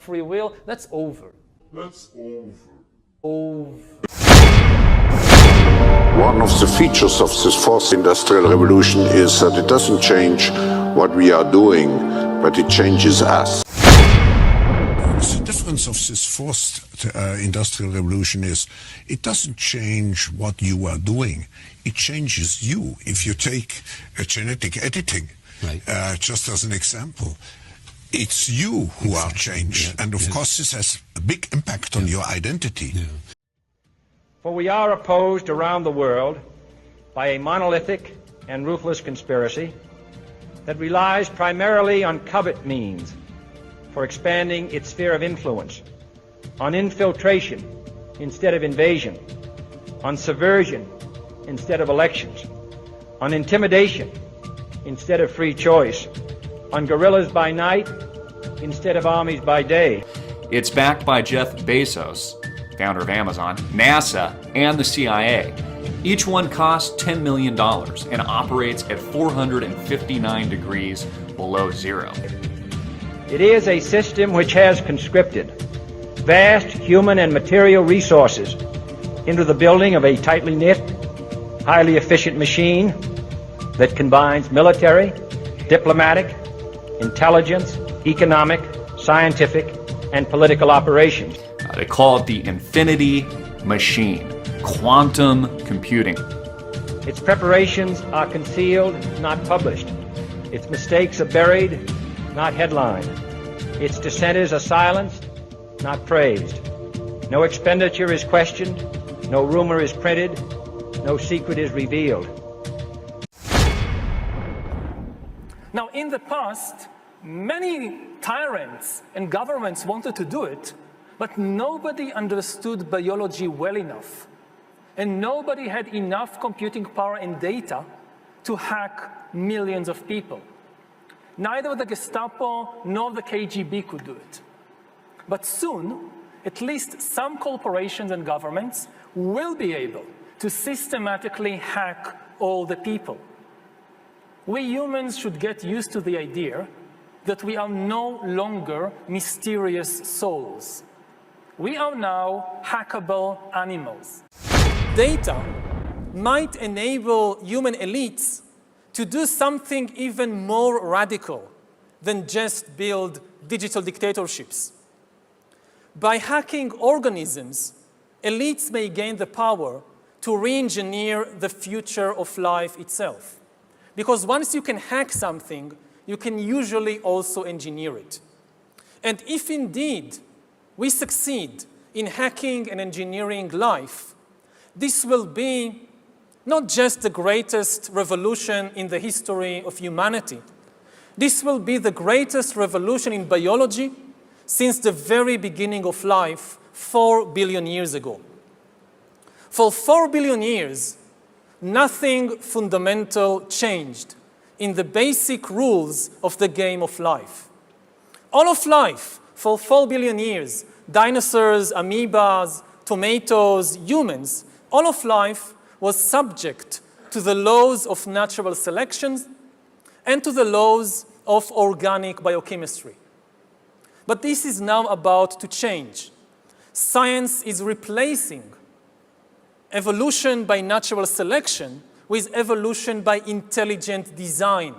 free will, that's over. That's over. Over. One of the features of this fourth industrial revolution is that it doesn't change what we are doing, but it changes us. The difference of this fourth industrial revolution is it doesn't change what you are doing, it changes you. If you take genetic editing, right. Just as an example, it's you who are changed, and of course this has a big impact on your identity. For we are opposed around the world by a monolithic and ruthless conspiracy that relies primarily on covert means for expanding its sphere of influence, on infiltration instead of invasion, on subversion instead of elections, on intimidation instead of free choice, on guerrillas by night instead of armies by day. It's backed by Jeff Bezos, founder of Amazon, NASA, and the CIA. Each one costs $10 million and operates at 459 degrees below zero. It is a system which has conscripted vast human and material resources into the building of a tightly knit, highly efficient machine that combines military, diplomatic, intelligence, economic, scientific, and political operations. They call it the infinity machine, quantum computing. Its preparations are concealed, not published. Its mistakes are buried, not headlined. Its dissenters are silenced, not praised. No expenditure is questioned, no rumor is printed, no secret is revealed. Now, in the past, many tyrants and governments wanted to do it, but nobody understood biology well enough, and nobody had enough computing power and data to hack millions of people. Neither the Gestapo nor the KGB could do it. But soon, at least some corporations and governments will be able to systematically hack all the people. We humans should get used to the idea that we are no longer mysterious souls. We are now hackable animals. Data might enable human elites to do something even more radical than just build digital dictatorships. By hacking organisms, elites may gain the power to re-engineer the future of life itself. Because once you can hack something, you can usually also engineer it. And if indeed we succeed in hacking and engineering life, this will be not just the greatest revolution in the history of humanity. This will be the greatest revolution in biology since the very beginning of life 4 billion years ago. For 4 billion years, nothing fundamental changed in the basic rules of the game of life. All of life, for 4 billion years, dinosaurs, amoebas, tomatoes, humans, all of life was subject to the laws of natural selection and to the laws of organic biochemistry. But this is now about to change. Science is replacing evolution by natural selection with evolution by intelligent design.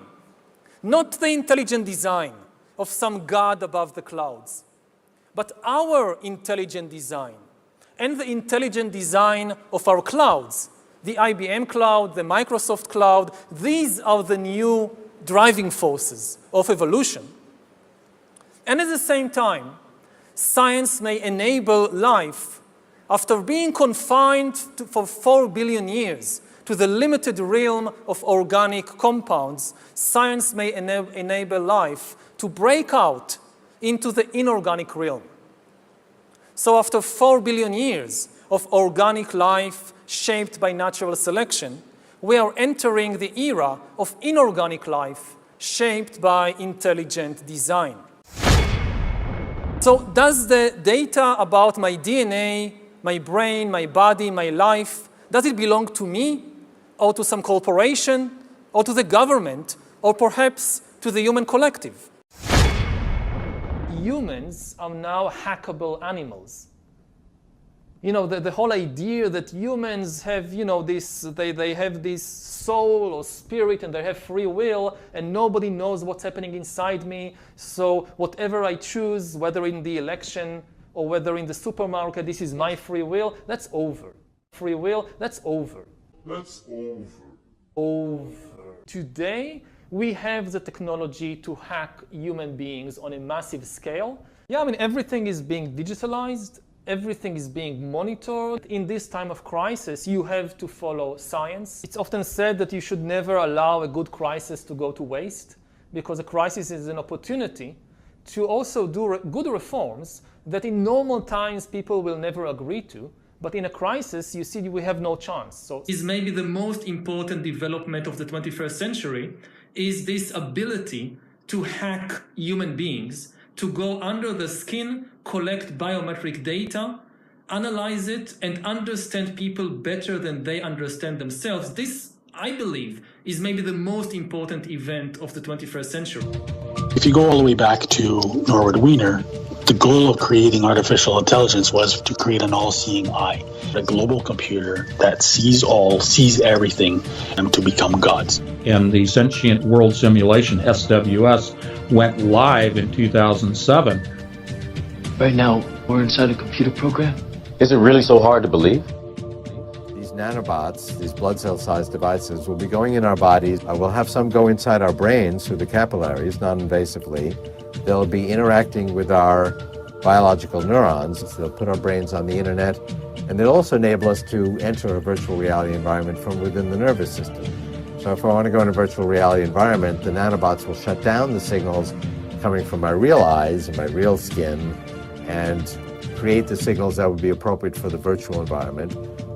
Not the intelligent design of some god above the clouds, but our intelligent design and the intelligent design of our clouds, the IBM cloud, the Microsoft cloud. These are the new driving forces of evolution. And at the same time, science may enable life after being confined for 4 billion years to the limited realm of organic compounds. Science may enable life to break out into the inorganic realm. So after 4 billion years of organic life shaped by natural selection, we are entering the era of inorganic life shaped by intelligent design. So does the data about my DNA, my brain, my body, my life, does it belong to me or to some corporation or to the government or perhaps to the human collective? humans are now hackable animals. You know, the whole idea that humans have, you know, they have this soul or spirit and they have free will and nobody knows what's happening inside me. So whatever I choose, whether in the election or whether in the supermarket, this is my free will, that's over. Free will, that's over. That's over. Over. Today, we have the technology to hack human beings on a massive scale. Yeah, I mean, everything is being digitalized. Everything is being monitored. In this time of crisis, you have to follow science. It's often said that you should never allow a good crisis to go to waste, because a crisis is an opportunity to also do good reforms that in normal times people will never agree to. But in a crisis, you see, we have no chance. So is maybe the most important development of the 21st century is this ability to hack human beings, to go under the skin, collect biometric data, analyze it, and understand people better than they understand themselves. This, I believe, is maybe the most important event of the 21st century. If you go all the way back to Norwood Wiener, the goal of creating artificial intelligence was to create an all-seeing eye, a global computer that sees all, sees everything, and to become gods. And the Sentient World Simulation, SWS, went live in 2007. Right now, we're inside a computer program. Is it really so hard to believe? These nanobots, these blood cell-sized devices, will be going in our bodies. We'll have some go inside our brains through the capillaries, non-invasively. They'll be interacting with our biological neurons. They'll put our brains on the internet, and they'll also enable us to enter a virtual reality environment from within the nervous system. So if I want to go in a virtual reality environment, the nanobots will shut down the signals coming from my real eyes and my real skin and create the signals that would be appropriate for the virtual environment,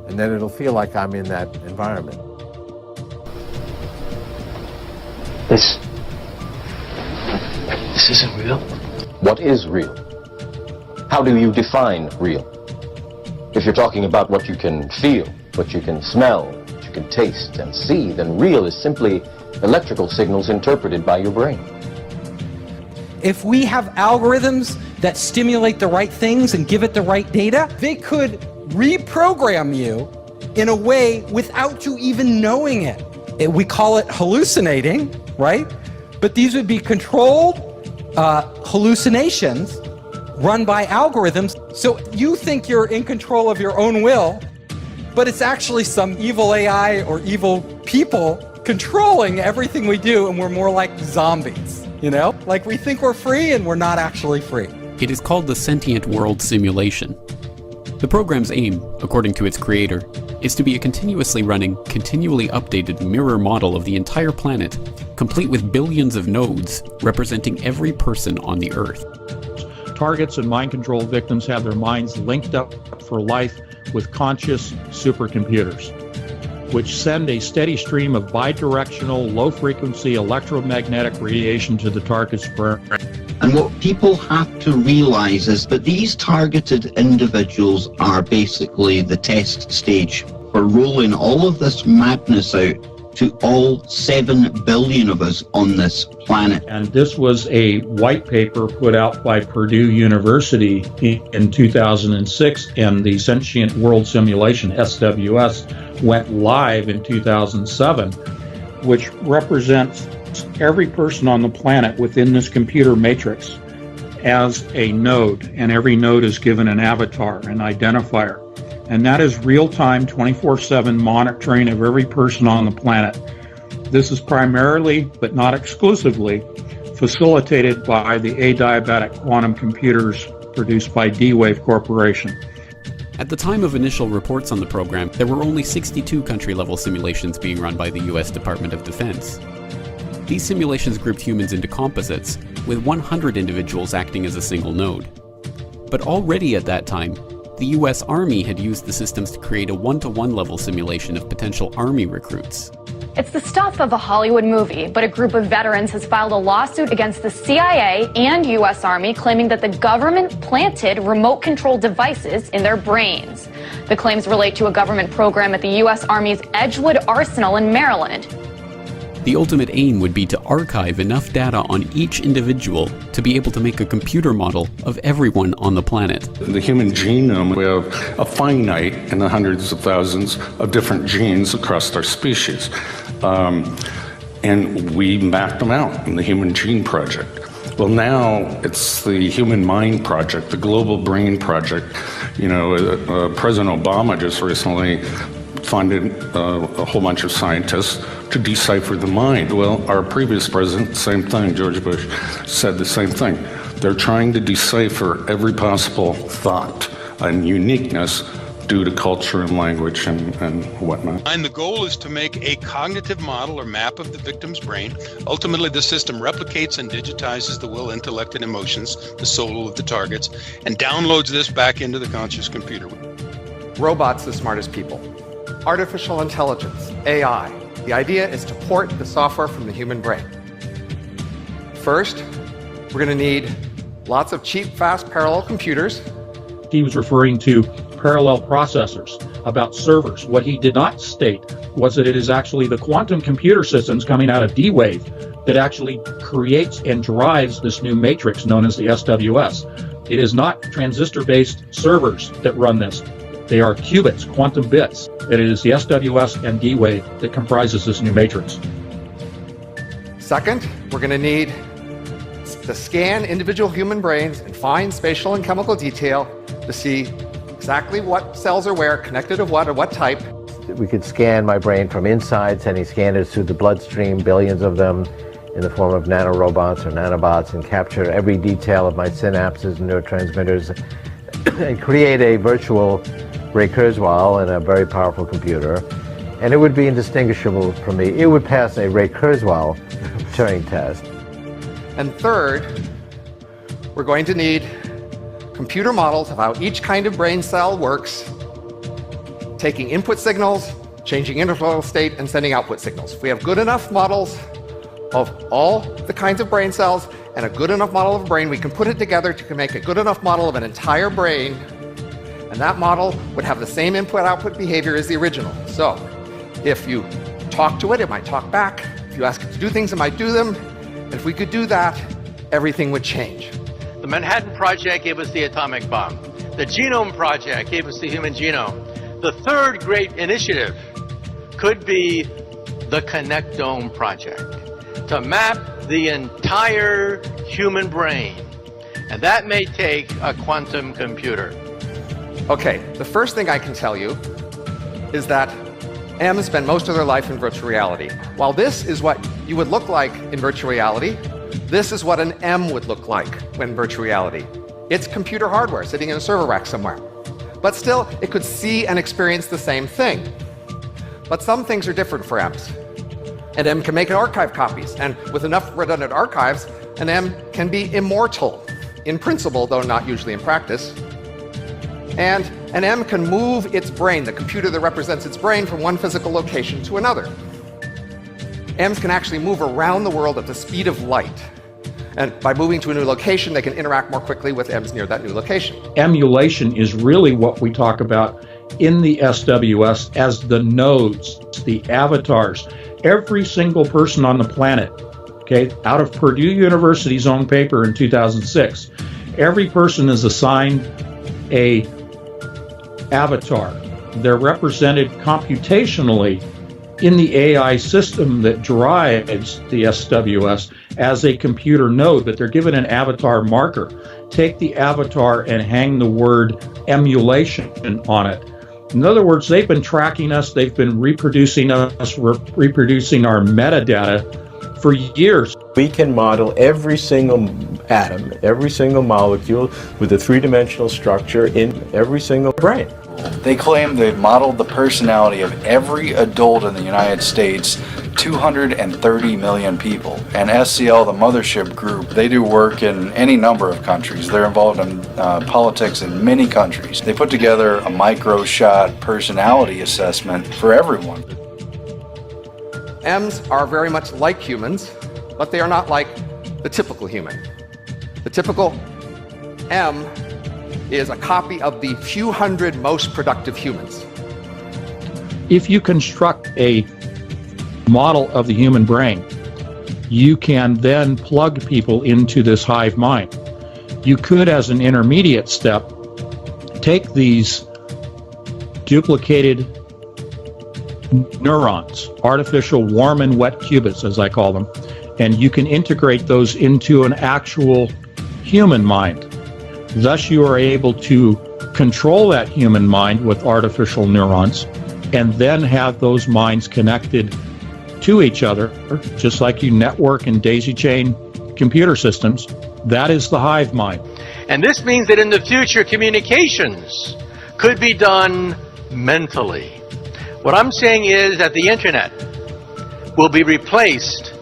and then it'll feel like I'm in that environment. This isn't real. What is real? How do you define real? If you're talking about what you can feel, what you can smell, what you can taste and see, then real is simply electrical signals interpreted by your brain. If we have algorithms that stimulate the right things and give it the right data, they could reprogram you in a way without you even knowing it. We call it hallucinating, right? But these would be controlled hallucinations run by algorithms. So you think you're in control of your own will, but it's actually some evil AI or evil people controlling everything we do, and we're more like zombies, you know? Like we think we're free and we're not actually free. It is called the Sentient World Simulation. The program's aim, according to its creator, is to be a continuously running, continually updated mirror model of the entire planet, complete with billions of nodes representing every person on the Earth. Targets and mind control victims have their minds linked up for life with conscious supercomputers, which send a steady stream of bidirectional, low-frequency electromagnetic radiation to the target's brain. And what people have to realize is that these targeted individuals are basically the test stage for rolling all of this madness out to all 7 billion of us on this planet. And this was a white paper put out by Purdue University in 2006, and the Sentient World Simulation, SWS, went live in 2007, which represents every person on the planet within this computer matrix as a node, and every node is given an avatar, an identifier. And that is real-time, 24/7 monitoring of every person on the planet. This is primarily, but not exclusively, facilitated by the adiabatic quantum computers produced by D-Wave Corporation. At the time of initial reports on the program, there were only 62 country-level simulations being run by the US Department of Defense. These simulations grouped humans into composites, with 100 individuals acting as a single node. But already at that time, the US Army had used the systems to create a one-to-one level simulation of potential Army recruits. It's the stuff of a Hollywood movie, but a group of veterans has filed a lawsuit against the CIA and US Army claiming that the government planted remote control devices in their brains. The claims relate to a government program at the US Army's Edgewood Arsenal in Maryland. The ultimate aim would be to archive enough data on each individual to be able to make a computer model of everyone on the planet. The human genome, we have a finite in the hundreds of thousands of different genes across our species. And we mapped them out in the Human Gene Project. Well, now it's the Human Mind Project, the Global Brain Project. You know, President Obama just recently funded a whole bunch of scientists to decipher the mind. Well, our previous president, same thing, George Bush, said the same thing. They're trying to decipher every possible thought and uniqueness due to culture and language and whatnot. And the goal is to make a cognitive model or map of the victim's brain. Ultimately, the system replicates and digitizes the will, intellect, and emotions, the soul of the targets, and downloads this back into the conscious computer. Robots the smartest people. Artificial intelligence, AI. The idea is to port the software from the human brain. First, we're going to need lots of cheap, fast, parallel computers. He was referring to parallel processors, about servers. What he did not state was that it is actually the quantum computer systems coming out of D-Wave that actually creates and drives this new matrix known as the SWS. It is not transistor-based servers that run this. They are qubits, quantum bits. It is the SWS and D-Wave that comprises this new matrix. Second, we're going to need to scan individual human brains in fine spatial and chemical detail to see exactly what cells are where, connected to what, or what type. We could scan my brain from inside, sending scanners through the bloodstream, billions of them, in the form of nanorobots or nanobots, and capture every detail of my synapses and neurotransmitters and create a virtual Ray Kurzweil in a very powerful computer. And it would be indistinguishable from me. It would pass a Ray Kurzweil Turing test. And third, we're going to need computer models of how each kind of brain cell works, taking input signals, changing interval state, and sending output signals. If we have good enough models of all the kinds of brain cells and a good enough model of a brain, we can put it together to make a good enough model of an entire brain, and that model would have the same input-output behavior as the original. So if you talk to it, it might talk back. If you ask it to do things, it might do them. And if we could do that, everything would change. The Manhattan Project gave us the atomic bomb. The Genome Project gave us the human genome. The third great initiative could be the Connectome Project, to map the entire human brain. And that may take a quantum computer. Okay, the first thing I can tell you is that M's spend most of their life in virtual reality. While this is what you would look like in virtual reality, this is what an M would look like when virtual reality. It's computer hardware sitting in a server rack somewhere. But still, it could see and experience the same thing. But some things are different for M's. An M can make archive copies, and with enough redundant archives, an M can be immortal, in principle, though not usually in practice. And an M can move its brain, the computer that represents its brain, from one physical location to another. M's can actually move around the world at the speed of light. And by moving to a new location, they can interact more quickly with M's near that new location. Emulation is really what we talk about in the SWS as the nodes, the avatars. Every single person on the planet, okay, out of Purdue University's own paper in 2006, every person is assigned a avatar. They're represented computationally in the AI system that drives the SWS as a computer node, but they're given an avatar marker. Take the avatar and hang the word emulation on it. In other words, they've been tracking us, they've been reproducing us, reproducing our metadata for years. We can model every single atom, every single molecule with a three-dimensional structure in every single brain. They claim they've modeled the personality of every adult in the United States, 230 million people. And SCL, the mothership group, they do work in any number of countries. They're involved in politics in many countries. They put together a micro-shot personality assessment for everyone. M's are very much like humans, but they are not like the typical human. The typical M is a copy of the few hundred most productive humans. If you construct a model of the human brain, you can then plug people into this hive mind. You could, as an intermediate step, take these duplicated neurons, artificial warm and wet qubits, as I call them, and you can integrate those into an actual human mind. Thus, you are able to control that human mind with artificial neurons and then have those minds connected to each other, just like you network and daisy chain computer systems. That is the hive mind. And this means that in the future, communications could be done mentally. What I'm saying is that the internet will be replaced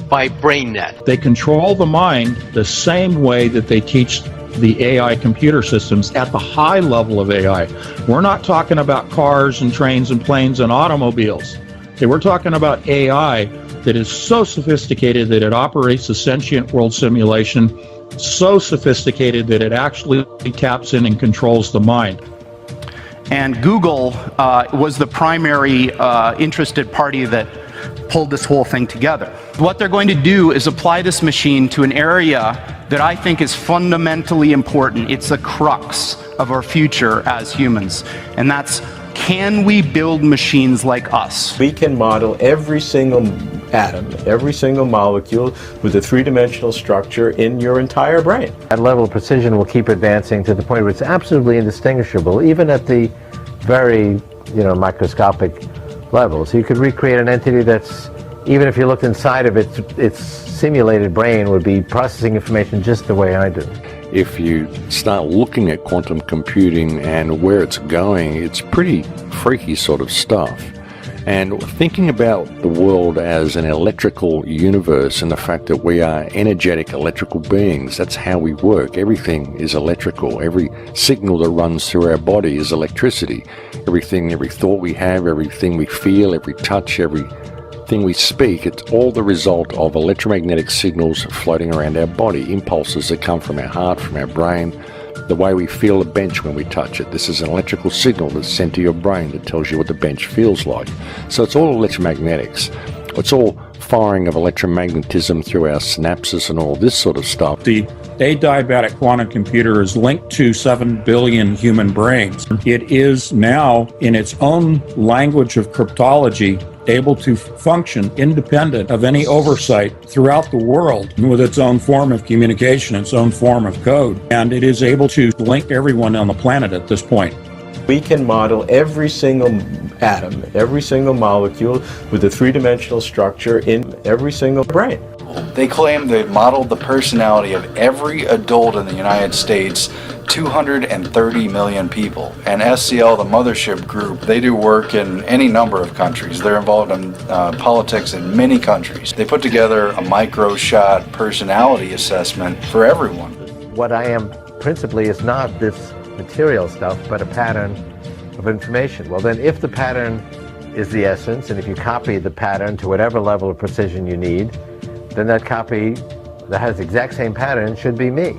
by BrainNet. They control the mind the same way that they teach the AI computer systems at the high level of AI. We're not talking about cars and trains and planes and automobiles. Okay, we're talking about AI that is so sophisticated that it operates a sentient world simulation, so sophisticated that it actually taps in and controls the mind. And Google was the primary interested party that pulled this whole thing together. What they're going to do is apply this machine to an area that I think is fundamentally important. It's the crux of our future as humans, and that's, can we build machines like us? We can model every single atom, every single molecule with a three-dimensional structure in your entire brain. That level of precision will keep advancing to the point where it's absolutely indistinguishable, even at the very, microscopic level. So you could recreate an entity that's, even if you looked inside of it, its simulated brain would be processing information just the way I do. If you start looking at quantum computing and where it's going, it's pretty freaky sort of stuff. And thinking about the world as an electrical universe and the fact that we are energetic electrical beings, that's how we work. Everything is electrical. Every signal that runs through our body is electricity. Every thought we have, everything we feel, every touch, everything we speak, it's all the result of electromagnetic signals floating around our body, impulses that come from our heart, from our brain, the way we feel a bench when we touch it. This is an electrical signal that's sent to your brain that tells you what the bench feels like. So it's all electromagnetics. It's all firing of electromagnetism through our synapses and all this sort of stuff. The adiabatic quantum computer is linked to 7 billion human brains. It is now, in its own language of cryptology, able to function independent of any oversight throughout the world with its own form of communication, its own form of code. And it is able to link everyone on the planet at this point. We can model every single atom, every single molecule with a three-dimensional structure in every single brain. They claim they modeled the personality of every adult in the United States, 230 million people. And SCL, the mothership group, they do work in any number of countries. They're involved in politics in many countries. They put together a micro-shot personality assessment for everyone. What I am principally is not this material stuff, but a pattern of information. Well, then if the pattern is the essence, and if you copy the pattern to whatever level of precision you need, then that copy that has the exact same pattern should be me.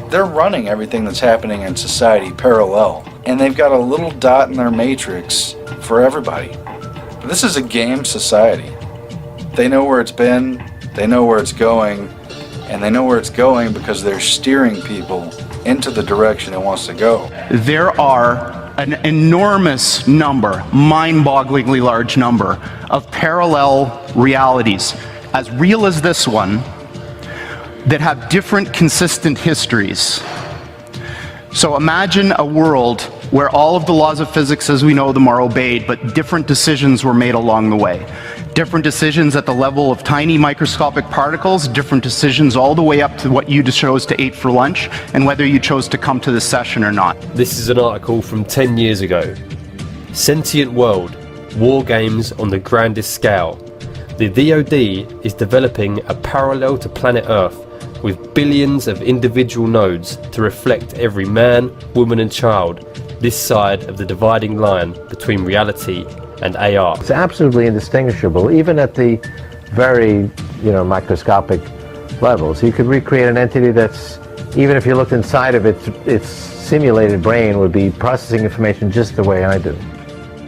They're running everything that's happening in society parallel, and they've got a little dot in their matrix for everybody. But this is a game society. They know where it's been, they know where it's going, and they know where it's going because they're steering people into the direction it wants to go. There are an enormous number, mind-bogglingly large number, of parallel realities, as real as this one, that have different consistent histories. So imagine a world where all of the laws of physics as we know them are obeyed, but different decisions were made along the way. Different decisions at the level of tiny microscopic particles, different decisions all the way up to what you chose to eat for lunch, and whether you chose to come to this session or not. This is an article from 10 years ago. Sentient World, War Games on the Grandest Scale. The DoD is developing a parallel to planet Earth with billions of individual nodes to reflect every man, woman and child this side of the dividing line between reality and AR. It's absolutely indistinguishable, even at the very, microscopic level. So you could recreate an entity that's, even if you looked inside of it, its simulated brain would be processing information just the way I do.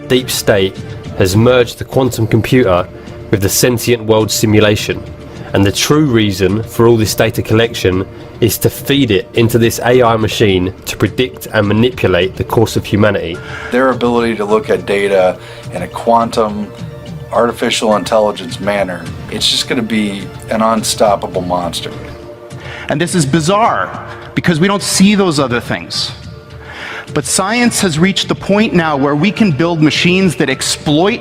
Deep state has merged the quantum computer with the sentient world simulation. And the true reason for all this data collection is to feed it into this AI machine to predict and manipulate the course of humanity. Their ability to look at data in a quantum, artificial intelligence manner, it's just going to be an unstoppable monster. And this is bizarre because we don't see those other things. But science has reached the point now where we can build machines that exploit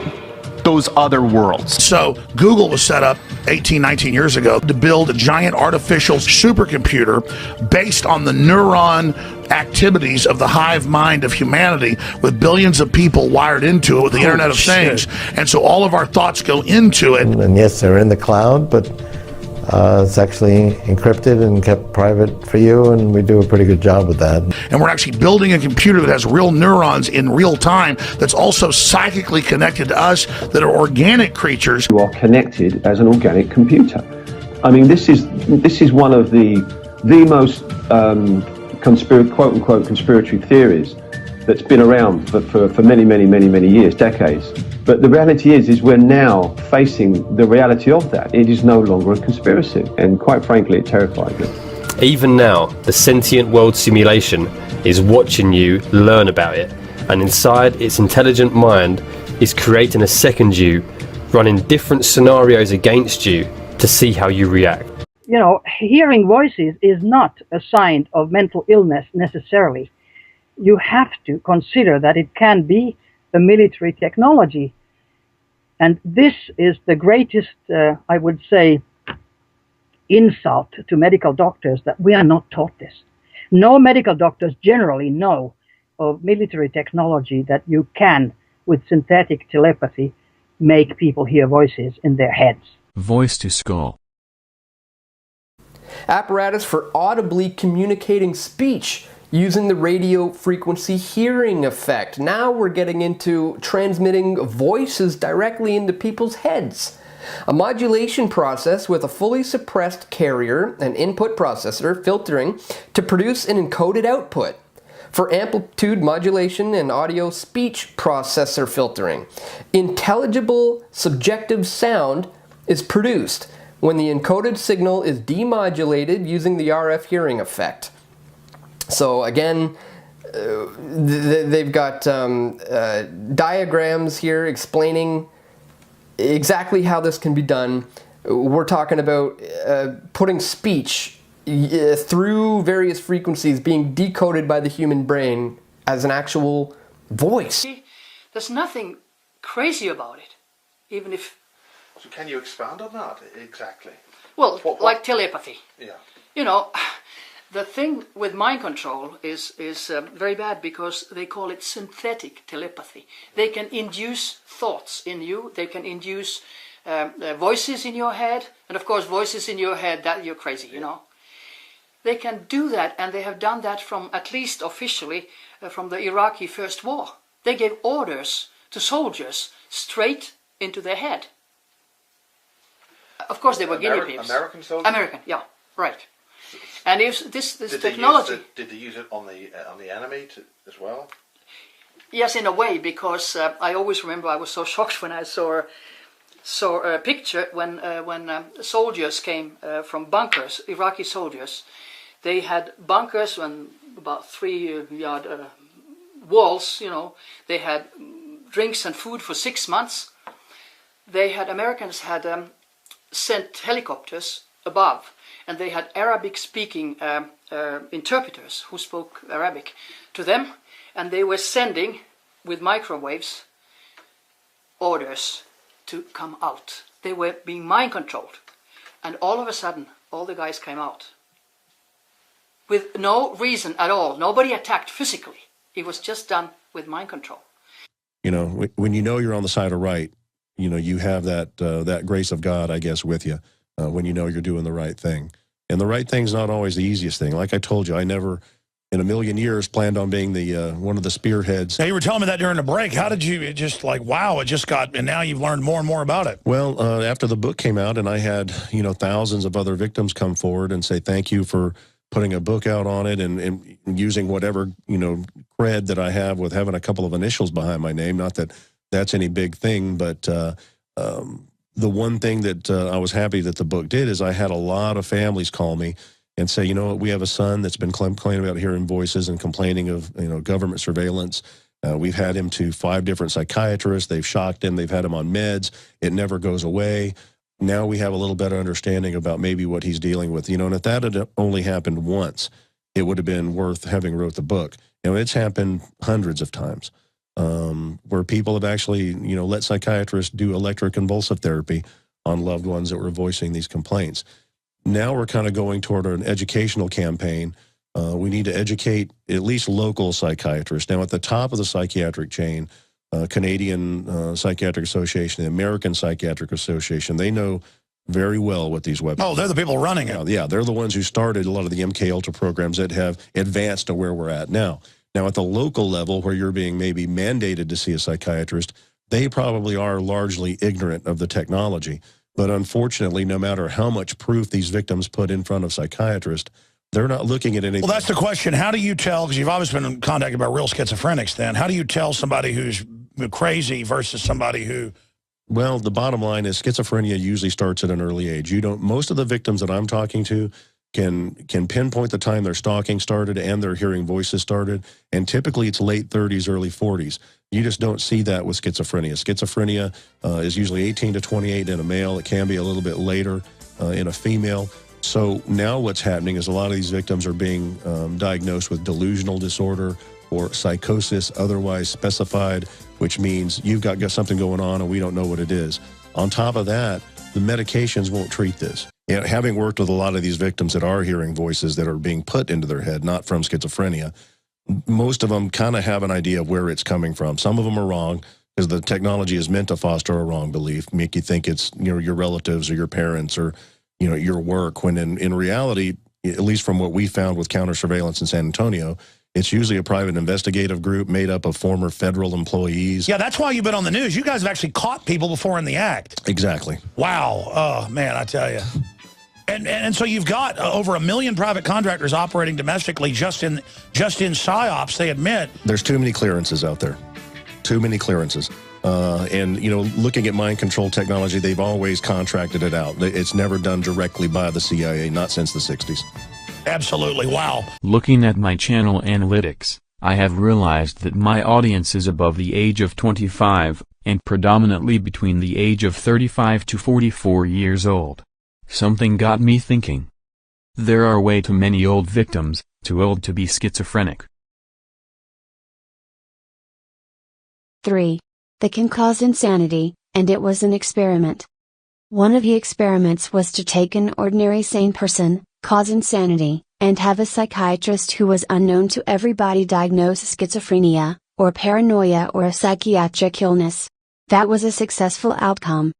those other worlds. So Google was set up 18, 19 years ago to build a giant artificial supercomputer based on the neuron activities of the hive mind of humanity, with billions of people wired into it with the Internet of Things. And so all of our thoughts go into it. And yes, they're in the cloud, but it's actually encrypted and kept private for you, and we do a pretty good job with that. And we're actually building a computer that has real neurons in real time that's also psychically connected to us, that are organic creatures. You are connected as an organic computer. I mean, this is one of the most quote-unquote conspiratory theories that's been around for many years, decades. But the reality is we're now facing the reality of that. It is no longer a conspiracy, and quite frankly, it terrifies me. Even now, the sentient world simulation is watching you learn about it, and inside its intelligent mind is creating a second you, running different scenarios against you to see how you react. You know, hearing voices is not a sign of mental illness necessarily. You have to consider that it can be a military technology. And this is the greatest, I would say, insult to medical doctors, that we are not taught this. No medical doctors generally know of military technology that you can, with synthetic telepathy, make people hear voices in their heads. Voicetoskull. Apparatus for audibly communicating speech using the radio frequency hearing effect. Now we're getting into transmitting voices directly into people's heads. A modulation process with a fully suppressed carrier and input processor filtering to produce an encoded output. For amplitude modulation and audio speech processor filtering. Intelligible subjective sound is produced when the encoded signal is demodulated using the RF hearing effect. So again, they've got diagrams here explaining exactly how this can be done. We're talking about putting speech through various frequencies being decoded by the human brain as an actual voice. There's nothing crazy about it, even if... So can you expand on that exactly? Well, like telepathy. Yeah. You know, the thing with mind control is very bad because they call it synthetic telepathy. They can induce thoughts in you. They can induce voices in your head. And of course, voices in your head that you're crazy, you know. They can do that, and they have done that from, at least officially, from the Iraqi First War. They gave orders to soldiers straight into their head. Of course, they were guinea pigs. American soldiers? American, yeah, right. And if this Did technology... Did they use it on the enemy as well? Yes, in a way, because I always remember I was so shocked when I saw a picture when soldiers came from bunkers, Iraqi soldiers. They had bunkers and about 3-yard walls, you know. They had drinks and food for 6 months. Americans had sent helicopters above, and they had Arabic-speaking interpreters who spoke Arabic to them, and they were sending, with microwaves, orders to come out. They were being mind-controlled, and all of a sudden, all the guys came out. With no reason at all. Nobody attacked physically. It was just done with mind control. You know, when you know you're on the side of right, you know, you have that grace of God, I guess, with you when you know you're doing the right thing. And the right thing's not always the easiest thing. Like I told you, I never in a million years planned on being the one of the spearheads. Now, you were telling me that during the break. How did you, it just like, wow, it just got, and now you've learned more and more about it. Well, after the book came out and I had, you know, thousands of other victims come forward and say thank you for putting a book out on it and using whatever, you know, cred that I have with having a couple of initials behind my name. Not that that's any big thing. But the one thing that I was happy that the book did is I had a lot of families call me and say, you know what, we have a son that's been complaining about hearing voices and complaining of, you know, government surveillance. We've had him to 5 different psychiatrists. They've shocked him. They've had him on meds. It never goes away. Now we have a little better understanding about maybe what he's dealing with. You know, and if that had only happened once, it would have been worth having wrote the book. You know, it's happened hundreds of times where people have actually, you know, let psychiatrists do electroconvulsive therapy on loved ones that were voicing these complaints. Now we're kind of going toward an educational campaign. We need to educate at least local psychiatrists. Now, at the top of the psychiatric chain, Canadian Psychiatric Association, the American Psychiatric Association, they know very well what these websites. Oh, they're the people running it. Yeah, they're the ones who started a lot of the MK Ultra programs that have advanced to where we're at now. Now, at the local level, where you're being maybe mandated to see a psychiatrist, they probably are largely ignorant of the technology. But unfortunately, no matter how much proof these victims put in front of psychiatrists, they're not looking at anything. Well, that's the question. How do you tell, because you've always been contacted by real schizophrenics then, how do you tell somebody who's crazy versus somebody who... Well, the bottom line is schizophrenia usually starts at an early age. You don't, most of the victims that I'm talking to can pinpoint the time their stalking started and their hearing voices started, and typically it's late 30s, early 40s. You just don't see that with schizophrenia. Schizophrenia is usually 18 to 28 in a male. It can be a little bit later in a female. So now what's happening is a lot of these victims are being diagnosed with delusional disorder or psychosis, otherwise specified, which means you've got something going on and we don't know what it is. On top of that, the medications won't treat this. You know, having worked with a lot of these victims that are hearing voices that are being put into their head, not from schizophrenia, most of them kind of have an idea of where it's coming from. Some of them are wrong because the technology is meant to foster a wrong belief, make you think it's, you know, your relatives or your parents or, you know, your work, when in reality, at least from what we found with counter surveillance in San Antonio, it's usually a private investigative group made up of former federal employees. Yeah, that's why you've been on the news. You guys have actually caught people before in the act. Exactly. Wow. Oh, man, I tell you. And so you've got over 1 million private contractors operating domestically just in PSYOPs, they admit. There's too many clearances out there. Too many clearances. And, you know, looking at mind control technology, they've always contracted it out. It's never done directly by the CIA, not since the 60s. Absolutely. Wow. Looking at my channel analytics, I have realized that my audience is above the age of 25, and predominantly between the age of 35 to 44 years old. Something got me thinking. There are way too many old victims, too old to be schizophrenic. 3. They can cause insanity, and it was an experiment. One of the experiments was to take an ordinary sane person, cause insanity, and have a psychiatrist who was unknown to everybody diagnose schizophrenia, or paranoia or a psychiatric illness. That was a successful outcome.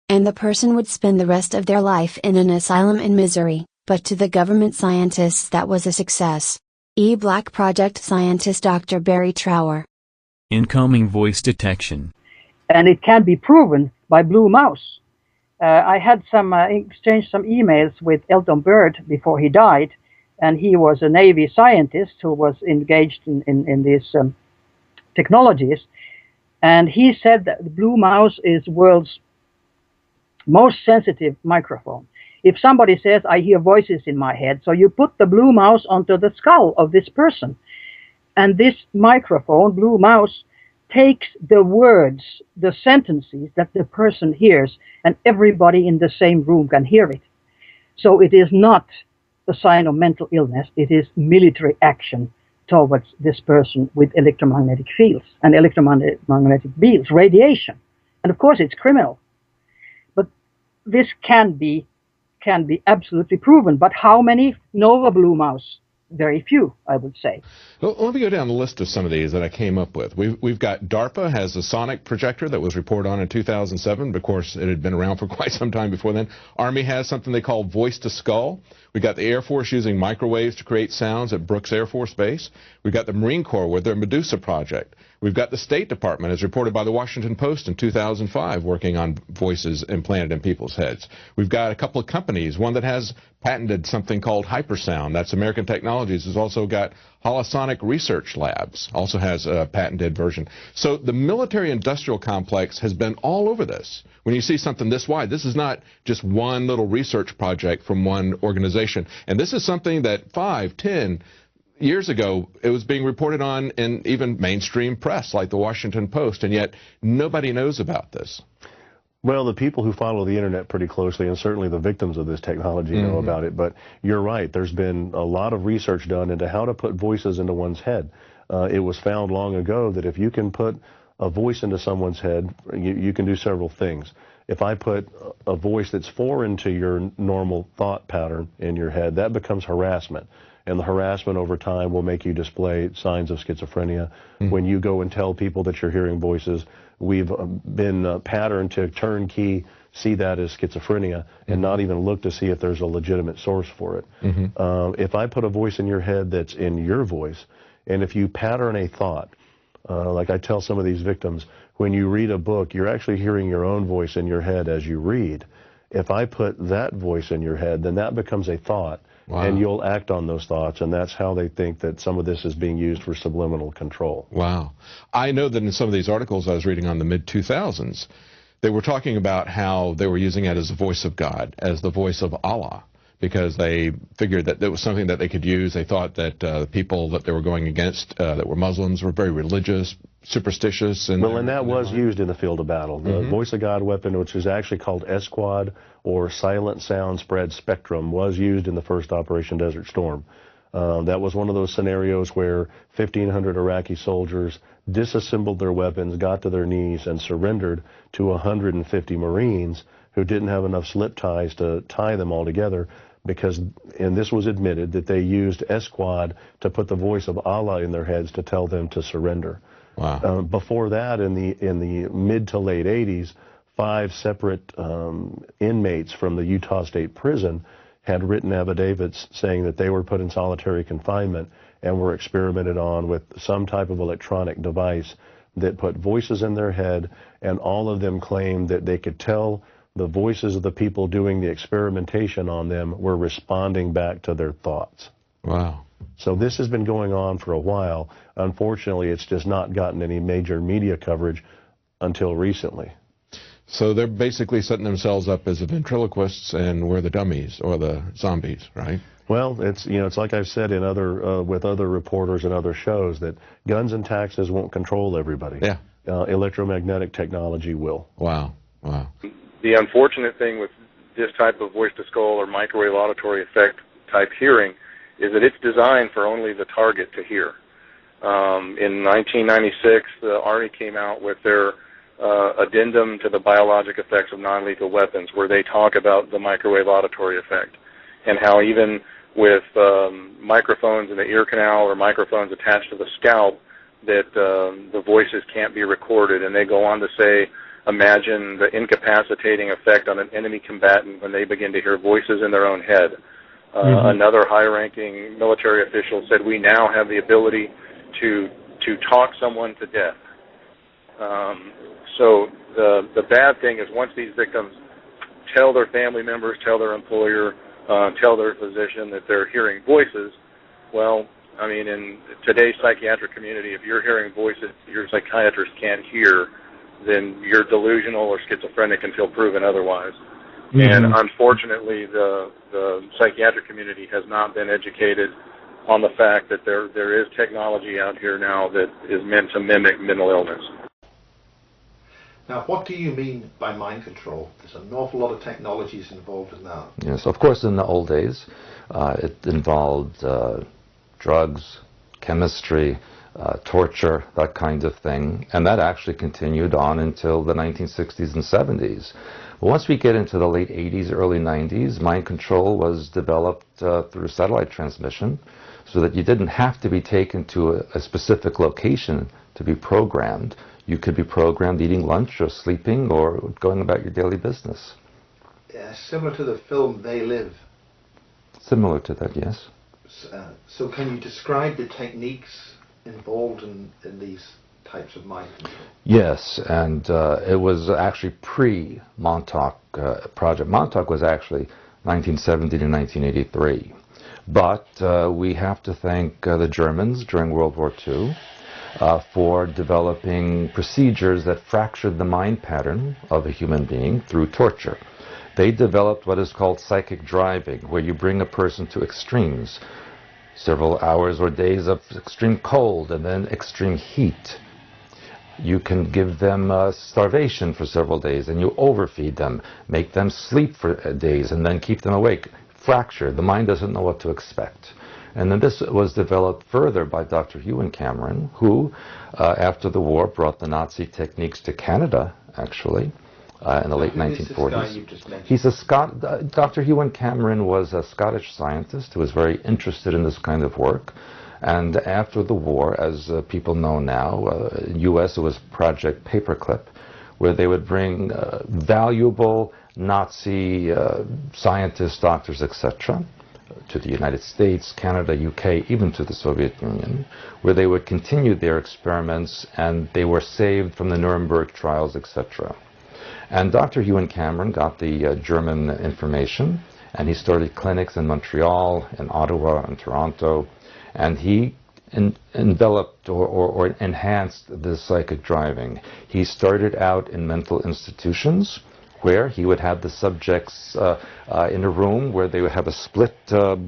And the person would spend the rest of their life in an asylum in misery, but to the government scientists that was a success. eBook project scientist Dr. Barry Trower. Incoming voice detection. And it can be proven by Blue Mouse. I had exchanged some emails with Elton Byrd before he died, and he was a Navy scientist who was engaged in these technologies. And he said that the Blue Mouse is world's most sensitive microphone. If somebody says, I hear voices in my head, so you put the Blue Mouse onto the skull of this person. And this microphone, Blue Mouse, takes the words, the sentences that the person hears, and everybody in the same room can hear it. So it is not a sign of mental illness, it is military action towards this person with electromagnetic fields and electromagnetic beams, radiation. And of course it's criminal. But this can be absolutely proven. But how many know a Blue Mouse? Very few, I would say. Well, let me go down the list of some of these that I came up with. We've got DARPA has a sonic projector that was reported on in 2007, but of course it had been around for quite some time before then. Army has something they call Voicetoskull. We got the Air Force using microwaves to create sounds at Brooks Air Force Base. We've got the Marine Corps with their Medusa project. We've got the State Department, as reported by the Washington Post in 2005, working on voices implanted in people's heads. We've got a couple of companies, one that has patented something called hypersound. That's American technology Technologies has also got Holosonic Research Labs, also has a patented version. So the military-industrial complex has been all over this. When you see something this wide, this is not just one little research project from one organization. And this is something that 5, 10 years ago, it was being reported on in even mainstream press like the Washington Post, and yet nobody knows about this. Well, the people who follow the internet pretty closely, and certainly the victims of this technology, know about it. But you're right. There's been a lot of research done into how to put voices into one's head. It was found long ago that if you can put a voice into someone's head, you can do several things. If I put a voice that's foreign to your normal thought pattern in your head, that becomes harassment. And the harassment over time will make you display signs of schizophrenia. When you go and tell people that you're hearing voices, we've been patterned to turnkey see that as schizophrenia and not even look to see if there's a legitimate source for it. If I put a voice in your head that's in your voice, and if you pattern a thought, like I tell some of these victims, when you read a book, you're actually hearing your own voice in your head as you read. If I put that voice in your head, then that becomes a thought. Wow. And you'll act on those thoughts, and that's how they think that some of this is being used for subliminal control. Wow. I know that in some of these articles I was reading on the mid-2000s, they were talking about how they were using it as the voice of God, as the voice of Allah, because they figured that there was something that they could use. They thought that people that they were going against that were Muslims were very religious, superstitious. And that was used in the field of battle. The voice of God weapon, which is actually called SQUAD, or Silent Sound Spread Spectrum, was used in the first Operation Desert Storm. That was one of those scenarios where 1,500 Iraqi soldiers disassembled their weapons, got to their knees, and surrendered to 150 Marines who didn't have enough slip ties to tie them all together, because, and this was admitted, that they used SQUAD to put the voice of Allah in their heads to tell them to surrender. Wow. Before that, in the mid to late 80s, 5 separate inmates from the Utah State Prison had written affidavits saying that they were put in solitary confinement and were experimented on with some type of electronic device that put voices in their head, and all of them claimed that they could tell the voices of the people doing the experimentation on them were responding back to their thoughts. Wow. So this has been going on for a while. Unfortunately, it's just not gotten any major media coverage until recently. So they're basically setting themselves up as the ventriloquists, and we're the dummies or the zombies, right? Well, it's like I've said in with other reporters and other shows, that guns and taxes won't control everybody. Yeah. Electromagnetic technology will. Wow. Wow. The unfortunate thing with this type of voice-to-skull or microwave auditory effect type hearing is that it's designed for only the target to hear. In 1996, the Army came out with their addendum to the biologic effects of non-lethal weapons, where they talk about the microwave auditory effect and how even with microphones in the ear canal or microphones attached to the scalp, that the voices can't be recorded. And they go on to say, imagine the incapacitating effect on an enemy combatant when they begin to hear voices in their own head. Another high-ranking military official said, we now have the ability to talk someone to death. So the bad thing is, once these victims tell their family members, tell their employer, tell their physician that they're hearing voices, well, I mean, in today's psychiatric community, if you're hearing voices your psychiatrist can't hear, then you're delusional or schizophrenic until proven otherwise. And unfortunately, the psychiatric community has not been educated on the fact that there is technology out here now that is meant to mimic mental illness. Now, what do you mean by mind control? There's an awful lot of technologies involved in that. Yes, of course, in the old days, it involved drugs, chemistry, torture, that kind of thing, and that actually continued on until the 1960s and 70s. But once we get into the late 80s, early 90s, mind control was developed through satellite transmission, so that you didn't have to be taken to a specific location to be programmed. You could be programmed eating lunch or sleeping or going about your daily business. Similar to the film They Live. Similar to that, yes. So can you describe the techniques involved in these types of mind control? Yes, and it was actually pre-Montauk project. Montauk was actually 1970 to 1983. But we have to thank the Germans during World War II for developing procedures that fractured the mind pattern of a human being through torture. They developed what is called psychic driving, where you bring a person to extremes, several hours or days of extreme cold and then extreme heat. You can give them starvation for several days and you overfeed them, make them sleep for days and then keep them awake. Fracture. The mind doesn't know what to expect. And then this was developed further by Dr. Ewan Cameron, who, after the war, brought the Nazi techniques to Canada, actually, in the late 1940s. He's a Dr. Ewan Cameron was a Scottish scientist who was very interested in this kind of work. And after the war, as people know now, in the U.S. it was Project Paperclip, where they would bring valuable Nazi scientists, doctors, etc., to the United States, Canada, UK, even to the Soviet Union, where they would continue their experiments and they were saved from the Nuremberg trials, etc. And Dr. Ewan Cameron got the German information and he started clinics in Montreal, in Ottawa, and Toronto, and he enveloped or enhanced the psychic driving. He started out in mental institutions where he would have the subjects in a room where they would have a split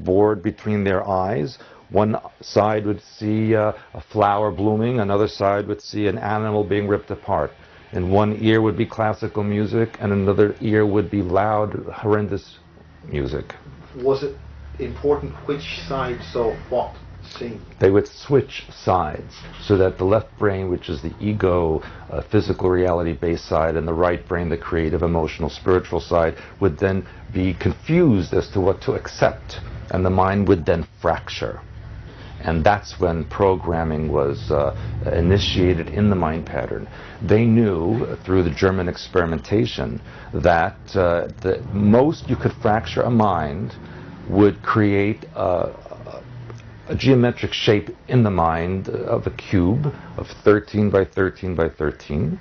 board between their eyes. One side would see a flower blooming, another side would see an animal being ripped apart. In one ear would be classical music, and another ear would be loud, horrendous music. Was it important which side saw what scene? They would switch sides so that the left brain, which is the ego, physical reality-based side, and the right brain, the creative, emotional, spiritual side, would then be confused as to what to accept, and the mind would then fracture. And that's when programming was initiated in the mind pattern. They knew through the German experimentation that the most you could fracture a mind would create a geometric shape in the mind of a cube of 13 by 13 by 13,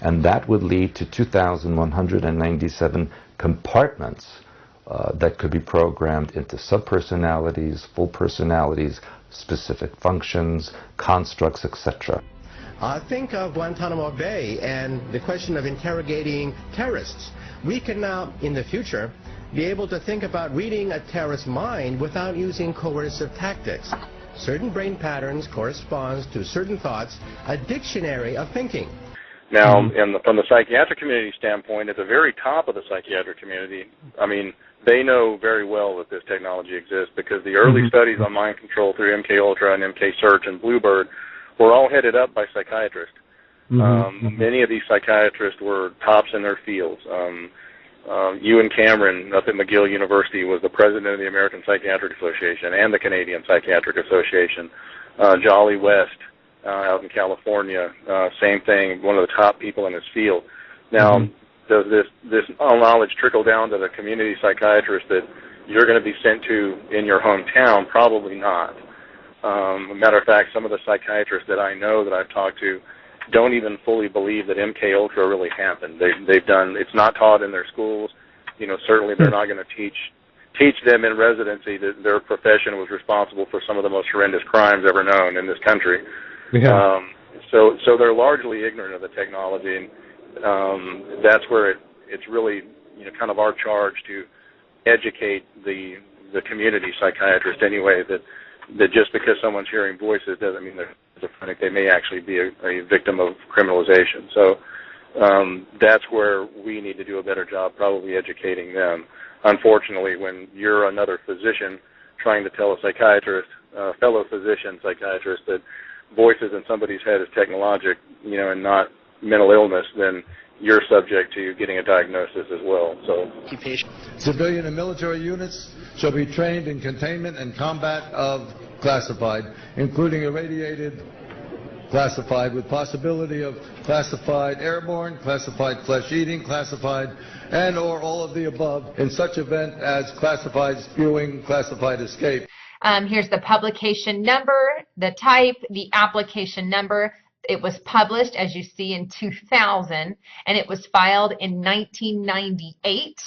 and that would lead to 2,197 compartments that could be programmed into subpersonalities, full personalities, specific functions, constructs, etc. Think of Guantanamo Bay and the question of interrogating terrorists. We can now, in the future, be able to think about reading a terrorist's mind without using coercive tactics. Certain brain patterns correspond to certain thoughts, a dictionary of thinking. Now, from the psychiatric community standpoint, at the very top of the psychiatric community, I mean, they know very well that this technology exists because the early studies on mind control through MKUltra and MKSearch and Bluebird were all headed up by psychiatrists. Many of these psychiatrists were tops in their fields. Ewan Cameron up at McGill University was the president of the American Psychiatric Association and the Canadian Psychiatric Association. Jolly West out in California, same thing, one of the top people in his field. Now, does this knowledge trickle down to the community psychiatrist that you're going to be sent to in your hometown? Probably not. As a matter of fact, some of the psychiatrists that I know that I've talked to don't even fully believe that MKUltra really happened. They've done, it's not taught in their schools. You know, certainly they're not going to teach them in residency that their profession was responsible for some of the most horrendous crimes ever known in this country. Yeah. So they're largely ignorant of the technology, and that's where it's really, you know, kind of our charge to educate the community psychiatrist anyway, that just because someone's hearing voices doesn't mean they're schizophrenic. They may actually be a victim of criminalization. So that's where we need to do a better job, probably educating them. Unfortunately, when you're another physician trying to tell a psychiatrist, fellow physician psychiatrist, that voices in somebody's head is technologic, you know, and not mental illness, then you're subject to getting a diagnosis as well. So, civilian and military units shall be trained in containment and combat of classified, including irradiated classified, with possibility of classified airborne, classified flesh-eating, classified, and or all of the above in such event as classified spewing, classified escape. Here's the publication number, the type, the application number. It was published, as you see, in 2000, and it was filed in 1998.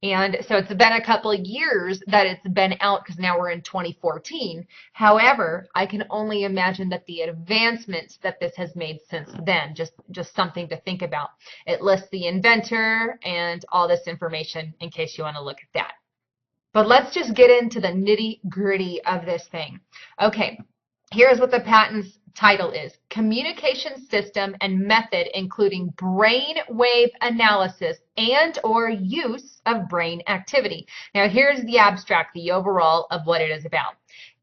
And so it's been a couple of years that it's been out because now we're in 2014. However, I can only imagine that the advancements that this has made since then, just something to think about. It lists the inventor and all this information in case you want to look at that. But let's just get into the nitty-gritty of this thing. Okay, here's what the patent's title is: Communication System and Method Including Brain Wave Analysis and or Use of Brain Activity. Now here's the abstract, the overall of what it is about.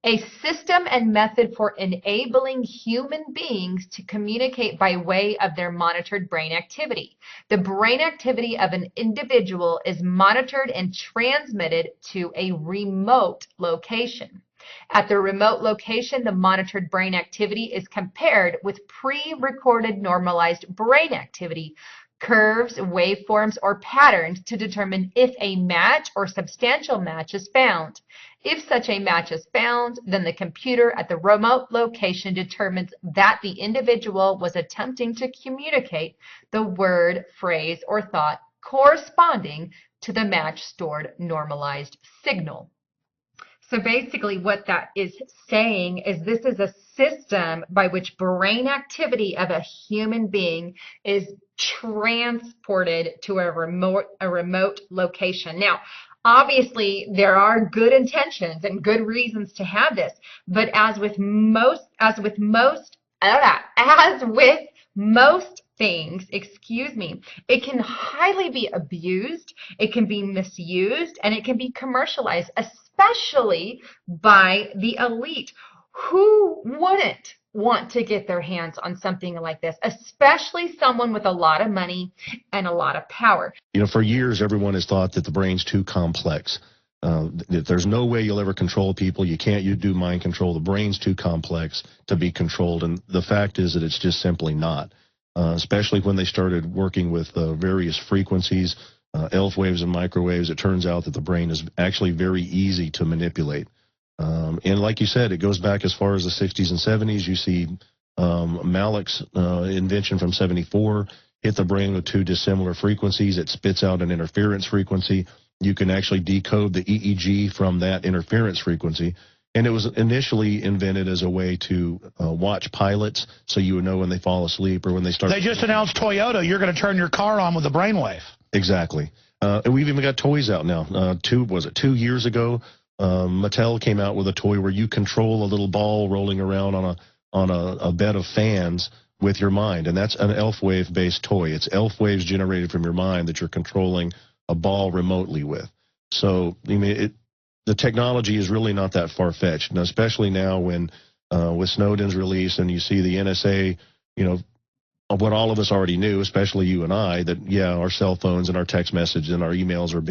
A system and method for enabling human beings to communicate by way of their monitored brain activity. The brain activity of an individual is monitored and transmitted to a remote location. At the remote location, the monitored brain activity is compared with pre-recorded normalized brain activity, curves, waveforms, or patterns to determine if a match or substantial match is found. If such a match is found, then the computer at the remote location determines that the individual was attempting to communicate the word, phrase, or thought corresponding to the match stored normalized signal. So basically what that is saying is this is a system by which brain activity of a human being is transported to a remote location. Now, obviously, there are good intentions and good reasons to have this, but as with most things, it can highly be abused, it can be misused, and it can be commercialized, especially by the elite. Who wouldn't want to get their hands on something like this, especially someone with a lot of money and a lot of power? You know, for years, everyone has thought that the brain's too complex. That there's no way you'll ever control people. You do mind control. The brain's too complex to be controlled. And the fact is that it's just simply not. Especially when they started working with various frequencies, ELF waves and microwaves, it turns out that the brain is actually very easy to manipulate. And like you said, it goes back as far as the 60s and 70s. You see Malik's invention from 74 hit the brain with two dissimilar frequencies. It spits out an interference frequency. You can actually decode the EEG from that interference frequency. And it was initially invented as a way to watch pilots so you would know when they fall asleep or when they start. They just announced Toyota, you're going to turn your car on with a brainwave. Exactly. And we've even got toys out now. 2 years ago, Mattel came out with a toy where you control a little ball rolling around on a bed of fans with your mind. And that's an ELF wave-based toy. It's ELF waves generated from your mind that you're controlling a ball remotely with. So, I mean, the technology is really not that far-fetched, and especially now when with Snowden's release and you see the NSA, you know, what all of us already knew, especially you and I, that, yeah, our cell phones and our text messages and our emails are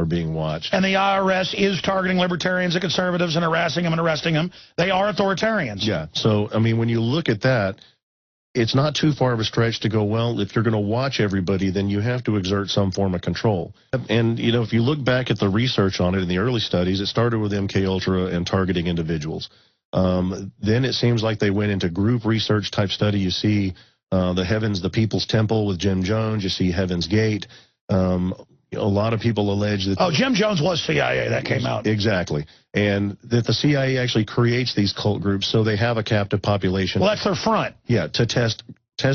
being watched. And the IRS is targeting libertarians and conservatives and harassing them and arresting them. They are authoritarians. Yeah, so, I mean, when you look at that, it's not too far of a stretch to go, well, if you're going to watch everybody, then you have to exert some form of control. And, you know, if you look back at the research on it in the early studies, it started with MKUltra and targeting individuals. Then it seems like they went into group research type study. You see the People's Temple with Jim Jones. You see Heaven's Gate. A lot of people allege that... Oh, Jim Jones was CIA. That came out. Exactly. And that the CIA actually creates these cult groups so they have a captive population. Well, that's their front. Yeah, to test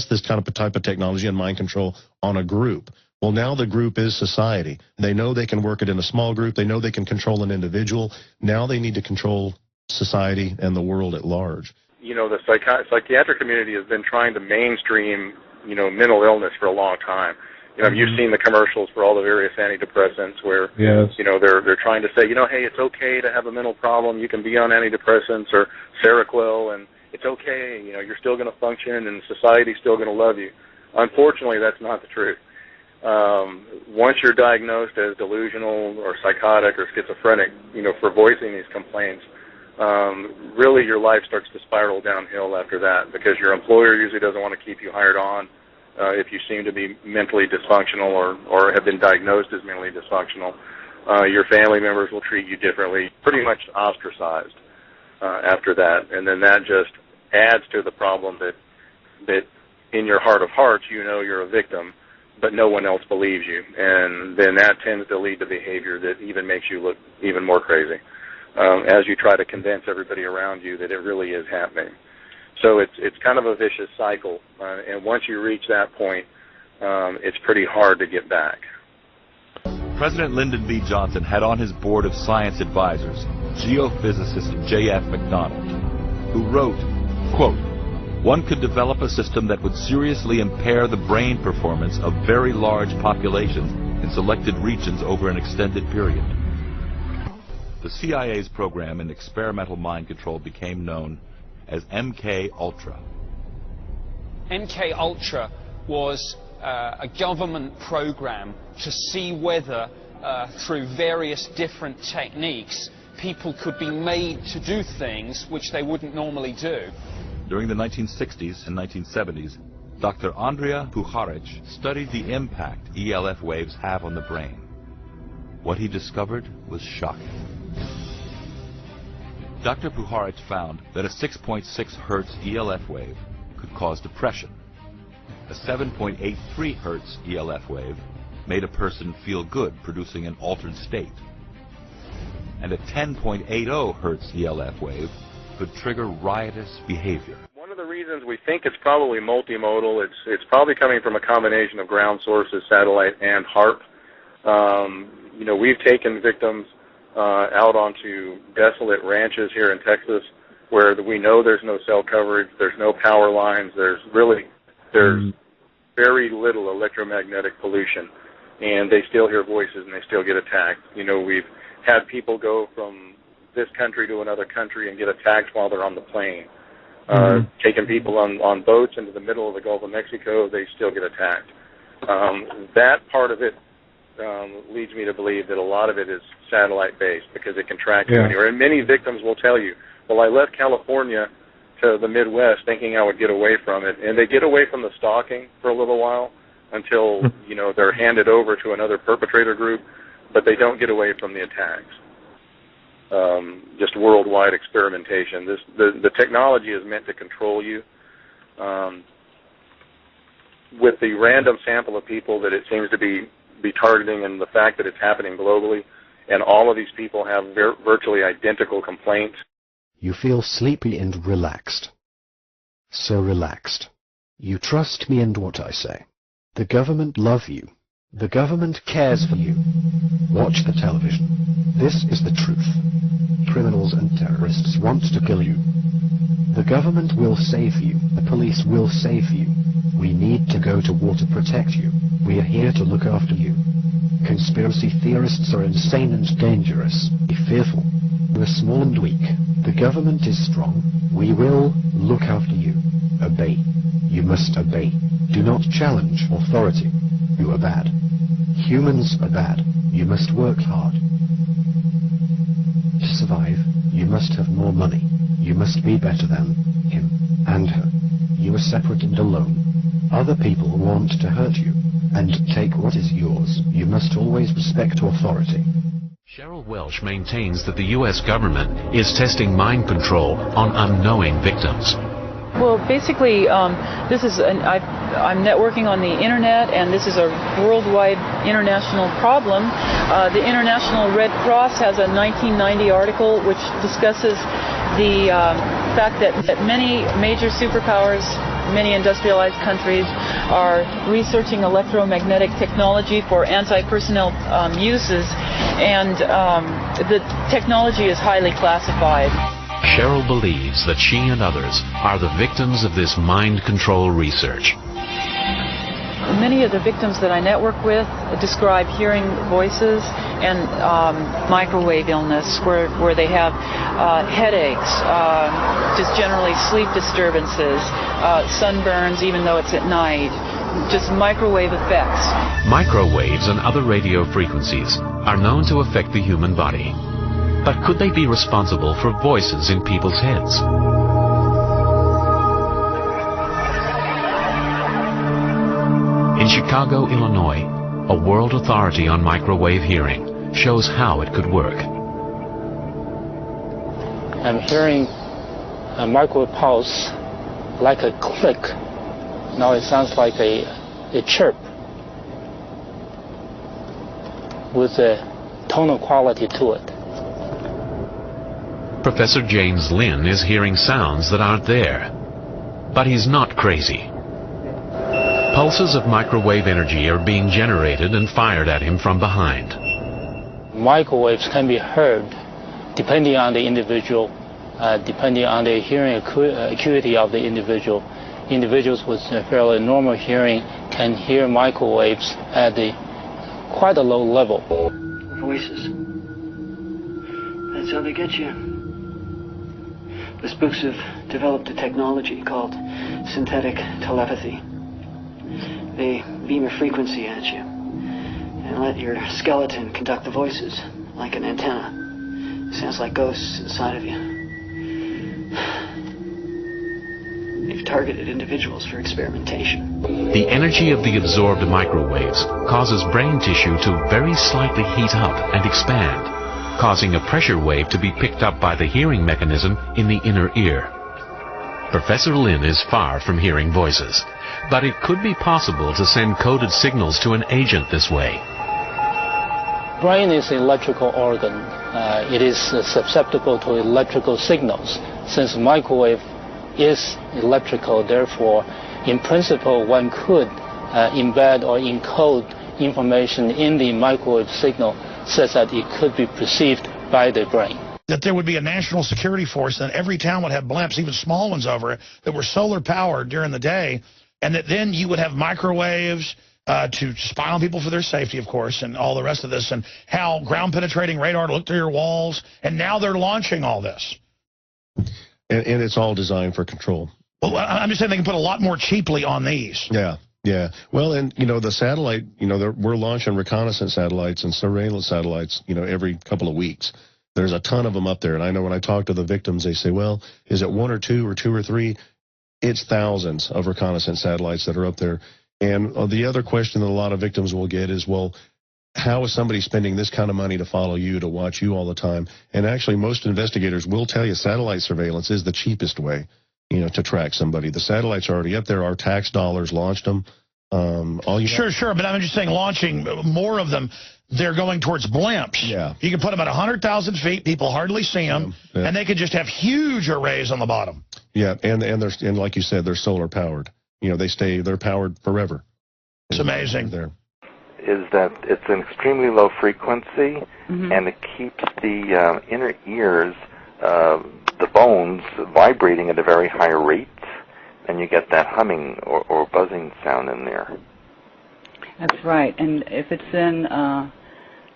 this type of technology and mind control on a group. Well, now the group is society. They know they can work it in a small group. They know they can control an individual. Now they need to control society and the world at large. You know, the psychiatric community has been trying to mainstream, you know, mental illness for a long time. You know, you've seen the commercials for all the various antidepressants where, yes, you know, they're trying to say, you know, hey, it's okay to have a mental problem. You can be on antidepressants or Seroquel, and it's okay. You know, you're still going to function, and society's still going to love you. Unfortunately, that's not the truth. Once you're diagnosed as delusional or psychotic or schizophrenic, you know, for voicing these complaints, really your life starts to spiral downhill after that, because your employer usually doesn't want to keep you hired on if you seem to be mentally dysfunctional or have been diagnosed as mentally dysfunctional. Your family members will treat you differently, pretty much ostracized after that. And then that just adds to the problem that in your heart of hearts you know you're a victim, but no one else believes you, and then that tends to lead to behavior that even makes you look even more crazy as you try to convince everybody around you that it really is happening. So it's kind of a vicious cycle, and once you reach that point, it's pretty hard to get back. President Lyndon B. Johnson had on his board of science advisors geophysicist J.F. McDonald, who wrote, quote, "One could develop a system that would seriously impair the brain performance of very large populations in selected regions over an extended period." The CIA's program in experimental mind control became known as MK Ultra. MK Ultra was a government program to see whether through various different techniques people could be made to do things which they wouldn't normally do. During the 1960s and 1970s, Dr. Andrija Puharich studied the impact ELF waves have on the brain. What he discovered was shocking. Dr. Puharich found that a 6.6 Hertz ELF wave could cause depression. A 7.83 Hertz ELF wave made a person feel good, producing an altered state. And a 10.80 Hertz ELF wave could trigger riotous behavior. One of the reasons we think it's probably multimodal, it's probably coming from a combination of ground sources, satellite, and HARP. You know, we've taken victims out onto desolate ranches here in Texas where we know there's no cell coverage, there's no power lines, there's very little electromagnetic pollution, and they still hear voices and they still get attacked. You know, we've had people go from this country to another country and get attacked while they're on the plane. Taking people on boats into the middle of the Gulf of Mexico, they still get attacked. That part of it leads me to believe that a lot of it is satellite-based because it can track you anywhere. And many victims will tell you, well, I left California to the Midwest thinking I would get away from it. And they get away from the stalking for a little while until, you know, they're handed over to another perpetrator group, but they don't get away from the attacks. Just worldwide experimentation. The technology is meant to control you. With the random sample of people that it seems to be targeting and the fact that it's happening globally, and all of these people have virtually identical complaints. You feel sleepy and relaxed. So relaxed. You trust me and what I say. The government love you. The government cares for you. Watch the television. This is the truth. Criminals and terrorists want to kill you. The government will save you. The police will save you. We need to go to war to protect you. We are here to look after you. Conspiracy theorists are insane and dangerous. Be fearful. You are small and weak. The government is strong. We will look after you. Obey. You must obey. Do not challenge authority. You are bad. Humans are bad. You must work hard. To survive, you must have more money. You must be better than him and her. You are separate and alone. Other people want to hurt you and take what is yours. You must always respect authority. Cheryl Welsh maintains that the U.S. government is testing mind control on unknowing victims. Well, basically, this is I'm networking on the internet, and this is a worldwide international problem. The International Red Cross has a 1990 article which discusses the fact that many major superpowers, many industrialized countries, are researching electromagnetic technology for anti-personnel uses, and the technology is highly classified. Cheryl believes that she and others are the victims of this mind control research. Many of the victims that I network with describe hearing voices and microwave illness, where they have headaches, just generally sleep disturbances, sunburns even though it's at night, just microwave effects. Microwaves and other radio frequencies are known to affect the human body. But could they be responsible for voices in people's heads? In Chicago, Illinois, a world authority on microwave hearing shows how it could work. I'm hearing a microwave pulse like a click. Now it sounds like a chirp. with a tonal quality to it. Professor James Lynn is hearing sounds that aren't there. But he's not crazy. Pulses of microwave energy are being generated and fired at him from behind. Microwaves can be heard depending on the individual, depending on the hearing acuity of the individual. Individuals with a fairly normal hearing can hear microwaves at quite a low level. Voices. That's how they get you. The spooks have developed a technology called synthetic telepathy. They beam a frequency at you and let your skeleton conduct the voices like an antenna. Sounds like ghosts inside of you. They've targeted individuals for experimentation. The energy of the absorbed microwaves causes brain tissue to very slightly heat up and expand, causing a pressure wave to be picked up by the hearing mechanism in the inner ear. Professor Lynn is far from hearing voices, but it could be possible to send coded signals to an agent this way. Brain is an electrical organ. It is susceptible to electrical signals. Since microwave is electrical, therefore, in principle, one could embed or encode information in the microwave signal such that it could be perceived by the brain. That there would be a national security force, and every town would have blimps, even small ones over it, that were solar powered during the day, and that then you would have microwaves to spy on people for their safety, of course, and all the rest of this, and how ground-penetrating radar to look through your walls, and now they're launching all this. And it's all designed for control. Well, I'm just saying they can put a lot more cheaply on these. Yeah. Yeah. Well, and, you know, the satellite, you know, we're launching reconnaissance satellites and surveillance satellites, you know, every couple of weeks. There's a ton of them up there. And I know when I talk to the victims, they say, well, is it one or two or three? It's thousands of reconnaissance satellites that are up there. And the other question that a lot of victims will get is, well, how is somebody spending this kind of money to follow you, to watch you all the time? And actually, most investigators will tell you satellite surveillance is the cheapest way, you know, to track somebody. The satellites are already up there. Our tax dollars launched them. Sure, but I'm just saying launching more of them, they're going towards blimps. Yeah. You can put them at 100,000 feet, people hardly see them, and they could just have huge arrays on the bottom. Yeah, and like you said, they're solar powered. You know, they're powered forever. It's amazing. There is that it's an extremely low frequency, and it keeps the inner ears, the bones, vibrating at a very high rate, and you get that humming or buzzing sound in there. That's right. And if it's in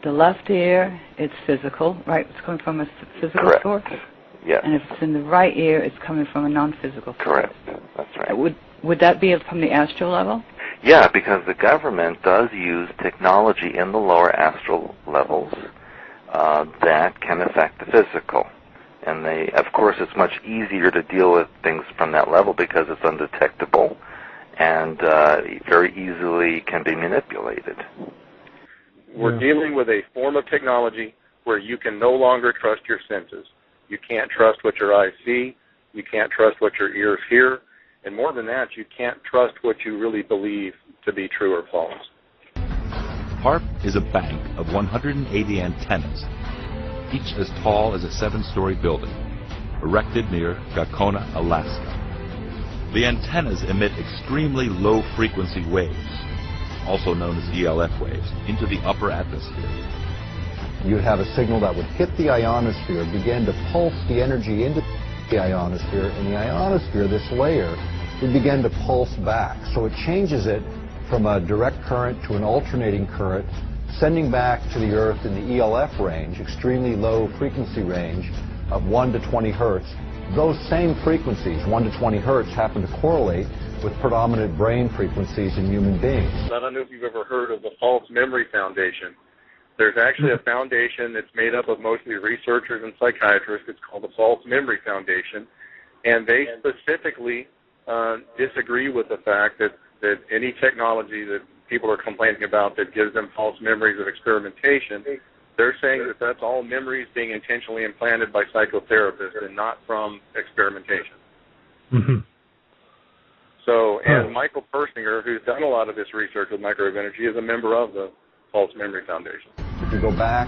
the left ear, it's physical, right? It's coming from a physical source. Yes. And if it's in the right ear, it's coming from a non-physical source. Correct. That's right. Would that be from the astral level? Yeah, because the government does use technology in the lower astral levels that can affect the physical. And of course, it's much easier to deal with things from that level because it's undetectable and very easily can be manipulated. We're dealing with a form of technology where you can no longer trust your senses. You can't trust what your eyes see. You can't trust what your ears hear. And more than that, you can't trust what you really believe to be true or false. HAARP is a bank of 180 antennas, each as tall as a 7-story building, erected near Gakona, Alaska. The antennas emit extremely low-frequency waves, also known as ELF waves, into the upper atmosphere. You'd have a signal that would hit the ionosphere, begin to pulse the energy into the ionosphere, and the ionosphere, this layer, would begin to pulse back. So it changes it from a direct current to an alternating current, sending back to the Earth in the ELF range, extremely low frequency range of 1 to 20 hertz. Those same frequencies, 1 to 20 hertz, happen to correlate with predominant brain frequencies in human beings. I don't know if you've ever heard of the False Memory Foundation. There's actually a foundation that's made up of mostly researchers and psychiatrists. It's called the False Memory Foundation. And they specifically disagree with the fact that any technology that people are complaining about that gives them false memories of experimentation, they're saying that that's all memories being intentionally implanted by psychotherapists and not from experimentation. So, and Michael Persinger, who's done a lot of this research with microwave energy, is a member of the False Memory Foundation. If you go back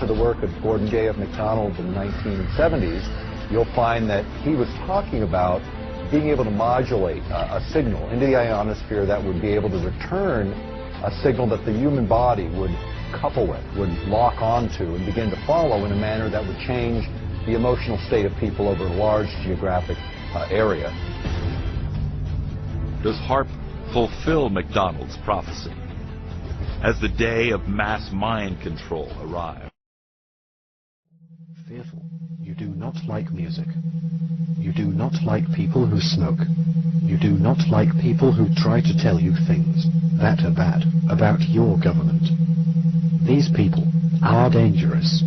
to the work of Gordon J.F. MacDonald in the 1970s, you'll find that he was talking about being able to modulate a signal into the ionosphere that would be able to return a signal that the human body would couple with, would lock onto, and begin to follow in a manner that would change the emotional state of people over a large geographic area. Does HAARP fulfill MacDonald's prophecy? Has the day of mass mind control arrived? Fearful. You do not like music. You do not like people who smoke. You do not like people who try to tell you things that are bad about your government. These people are dangerous.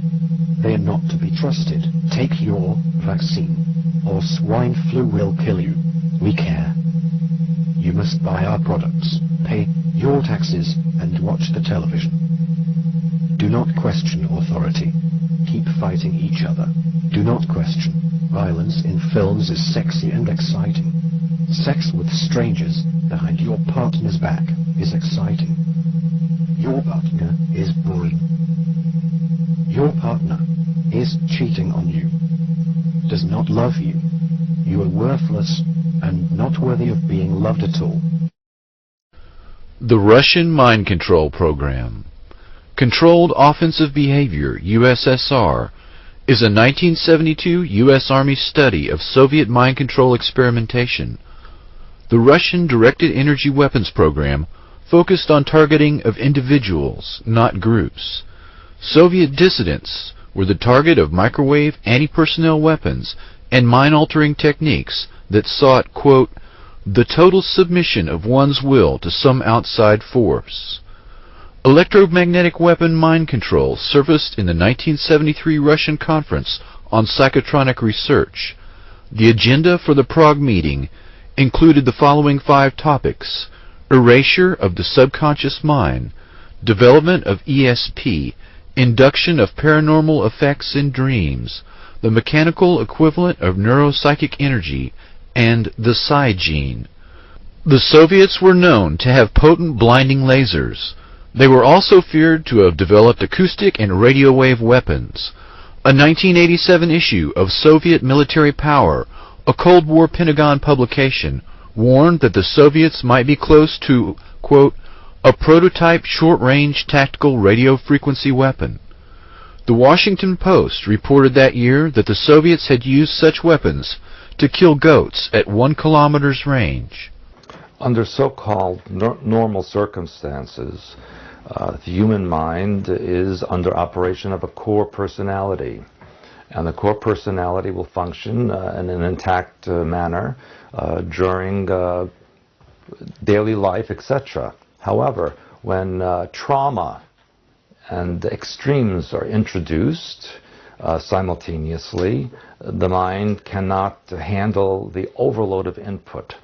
They are not to be trusted. Take your vaccine, or swine flu will kill you. We care. You must buy our products, pay your taxes, and watch the television. Do not question authority. Keep fighting each other. Do not question. Violence in films is sexy and exciting. Sex with strangers behind your partner's back is exciting. Your partner is boring. Your partner is cheating on you, does not love you. You are worthless and not worthy of being loved at all. The Russian Mind Control Program, Controlled Offensive Behavior, USSR, is a 1972 U.S. Army study of Soviet mind control experimentation. The Russian Directed Energy Weapons Program focused on targeting of individuals, not groups. Soviet dissidents were the target of microwave anti-personnel weapons and mind-altering techniques that sought, quote, the total submission of one's will to some outside force. Electromagnetic weapon mind control surfaced in the 1973 Russian Conference on Psychotronic Research. The agenda for the Prague meeting included the following 5 topics: erasure of the subconscious mind, development of ESP, induction of paranormal effects in dreams, the mechanical equivalent of neuropsychic energy, and the psi gene. The Soviets were known to have potent blinding lasers. They were also feared to have developed acoustic and radio wave weapons. A 1987 issue of Soviet Military Power, a Cold War Pentagon publication, warned that the Soviets might be close to, quote, a prototype short-range tactical radio frequency weapon. The Washington Post reported that year that the Soviets had used such weapons to kill goats at 1 kilometer's range. Under so-called normal circumstances, the human mind is under operation of a core personality. And the core personality will function in an intact manner during daily life, etc. However, when trauma and extremes are introduced simultaneously, the mind cannot handle the overload of input,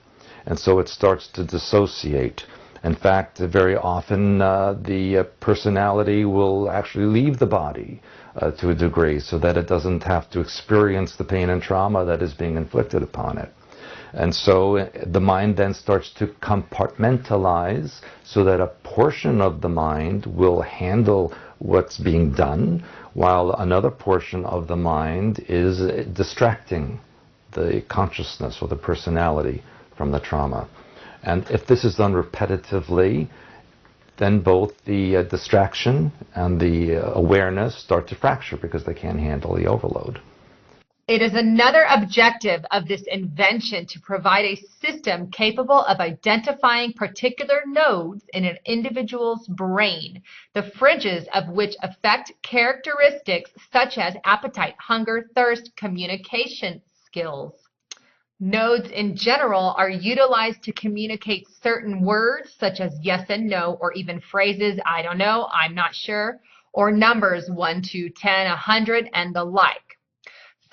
and so it starts to dissociate. In fact, very often the personality will actually leave the body to a degree so that it doesn't have to experience the pain and trauma that is being inflicted upon it. And so the mind then starts to compartmentalize so that a portion of the mind will handle what's being done, while another portion of the mind is distracting the consciousness or the personality from the trauma. And if this is done repetitively, then both the distraction and the awareness start to fracture because they can't handle the overload. It is another objective of this invention to provide a system capable of identifying particular nodes in an individual's brain, the fringes of which affect characteristics such as appetite, hunger, thirst, communication skills. Nodes in general are utilized to communicate certain words such as yes and no, or even phrases, I don't know, I'm not sure, or numbers 1 to 10, 100, and the like.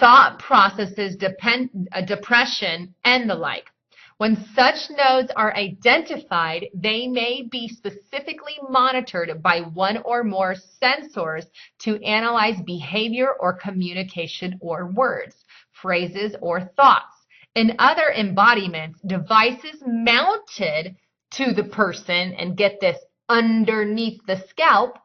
Thought processes, depression, and the like. When such nodes are identified, they may be specifically monitored by one or more sensors to analyze behavior or communication or words, phrases, or thoughts. In other embodiments, devices mounted to the person, and get this, underneath the scalp,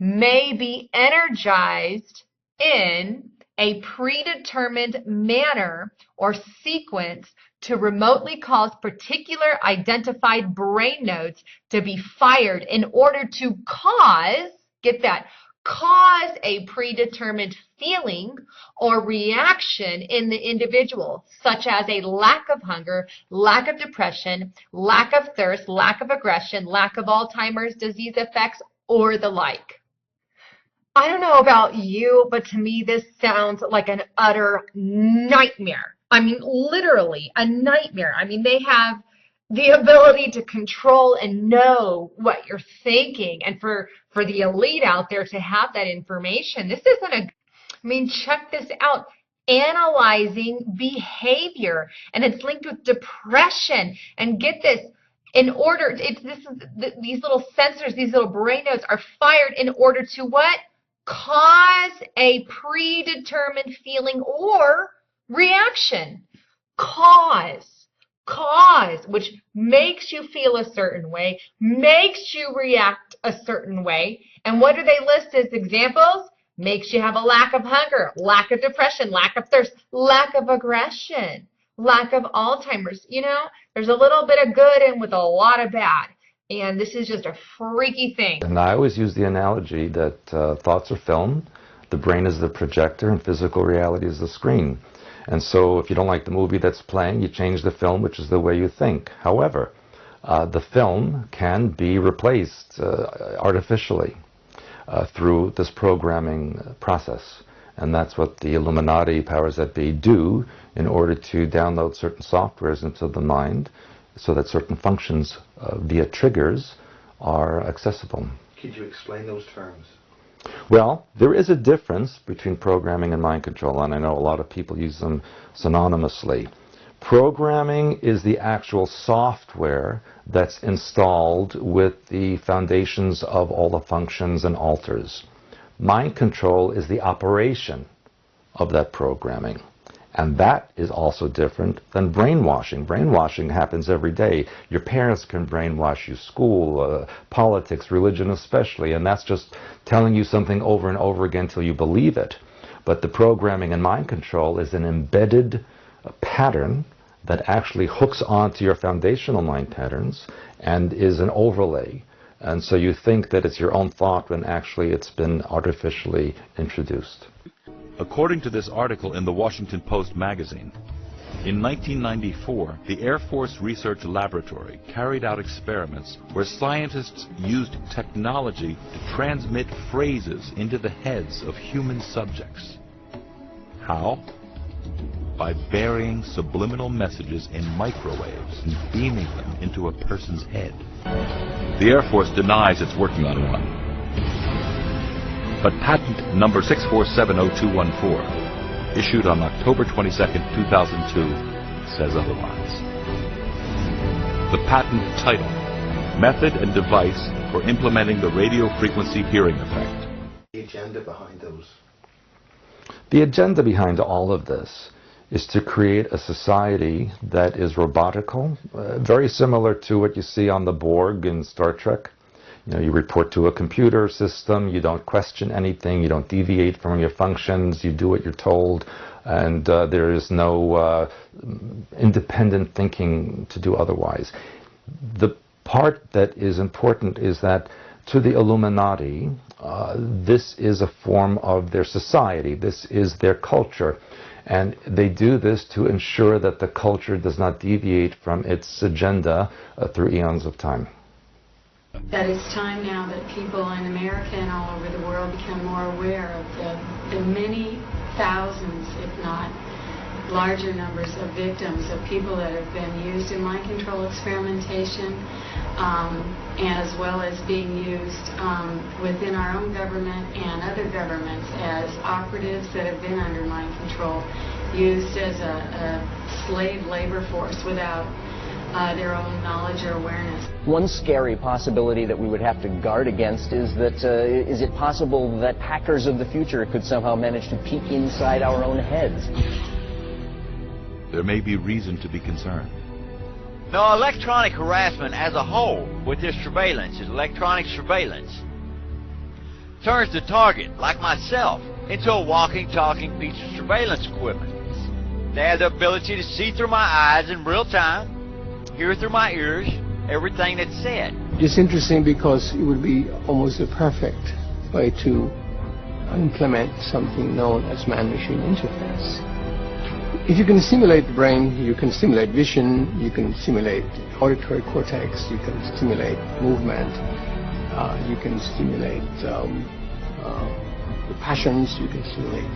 may be energized in a predetermined manner or sequence to remotely cause particular identified brain nodes to be fired in order to cause, get that, cause a predetermined feeling or reaction in the individual, such as a lack of hunger, lack of depression, lack of thirst, lack of aggression, lack of Alzheimer's disease effects, or the like. I don't know about you, but to me this sounds like an utter nightmare. I mean, literally a nightmare. I mean, they have the ability to control and know what you're thinking. And for the elite out there to have that information, this isn't a, I mean, check this out. Analyzing behavior, and it's linked with depression. And get this, in order, these little sensors, these little brain nodes are fired in order to what? Cause a predetermined feeling or reaction. Cause, which makes you feel a certain way, makes you react a certain way. And what do they list as examples? Makes you have a lack of hunger, lack of depression, lack of thirst, lack of aggression, lack of Alzheimer's. You know, there's a little bit of good and with a lot of bad. And this is just a freaky thing. And I always use the analogy that thoughts are film, the brain is the projector, and physical reality is the screen. And so if you don't like the movie that's playing, you change the film, which is the way you think. However, the film can be replaced artificially through this programming process. And that's what the Illuminati powers that be do in order to download certain softwares into the mind so that certain functions via triggers are accessible. Could you explain those terms? Well, there is a difference between programming and mind control, and I know a lot of people use them synonymously. Programming is the actual software that's installed with the foundations of all the functions and alters. Mind control is the operation of that programming. And that is also different than brainwashing. Brainwashing happens every day. Your parents can brainwash you, school, politics, religion especially, and that's just telling you something over and over again till you believe it. But the programming and mind control is an embedded pattern that actually hooks onto your foundational mind patterns and is an overlay. And so you think that it's your own thought when actually it's been artificially introduced. According to this article in the Washington Post magazine, in 1994, the Air Force Research Laboratory carried out experiments where scientists used technology to transmit phrases into the heads of human subjects. How? By burying subliminal messages in microwaves and beaming them into a person's head. The Air Force denies it's working on one. But patent number 6470214, issued on October 22, 2002, says otherwise. The patent title, Method and Device for Implementing the Radio Frequency Hearing Effect. The agenda behind those? The agenda behind all of this is to create a society that is robotical, very similar to what you see on the Borg in Star Trek. You know, you report to a computer system, you don't question anything, you don't deviate from your functions, you do what you're told, and there is no independent thinking to do otherwise. The part that is important is that to the Illuminati, this is a form of their society, this is their culture, and they do this to ensure that the culture does not deviate from its agenda through eons of time. That it's time now that people in America and all over the world become more aware of the many thousands, if not larger numbers of victims of people that have been used in mind control experimentation, as well as being used within our own government and other governments as operatives that have been under mind control, used as a slave labor force without their own knowledge or awareness. One scary possibility that we would have to guard against is that is it possible that hackers of the future could somehow manage to peek inside our own heads? There may be reason to be concerned. No, electronic harassment as a whole with this surveillance is electronic surveillance. turns the target, like myself, into a walking, talking piece of surveillance equipment. They have the ability to see through my eyes in real time, hear through my ears, everything that's said. It's interesting because it would be almost the perfect way to implement something known as man-machine interface. If you can simulate the brain, you can simulate vision, you can simulate auditory cortex, you can simulate movement, you can stimulate the passions, you can stimulate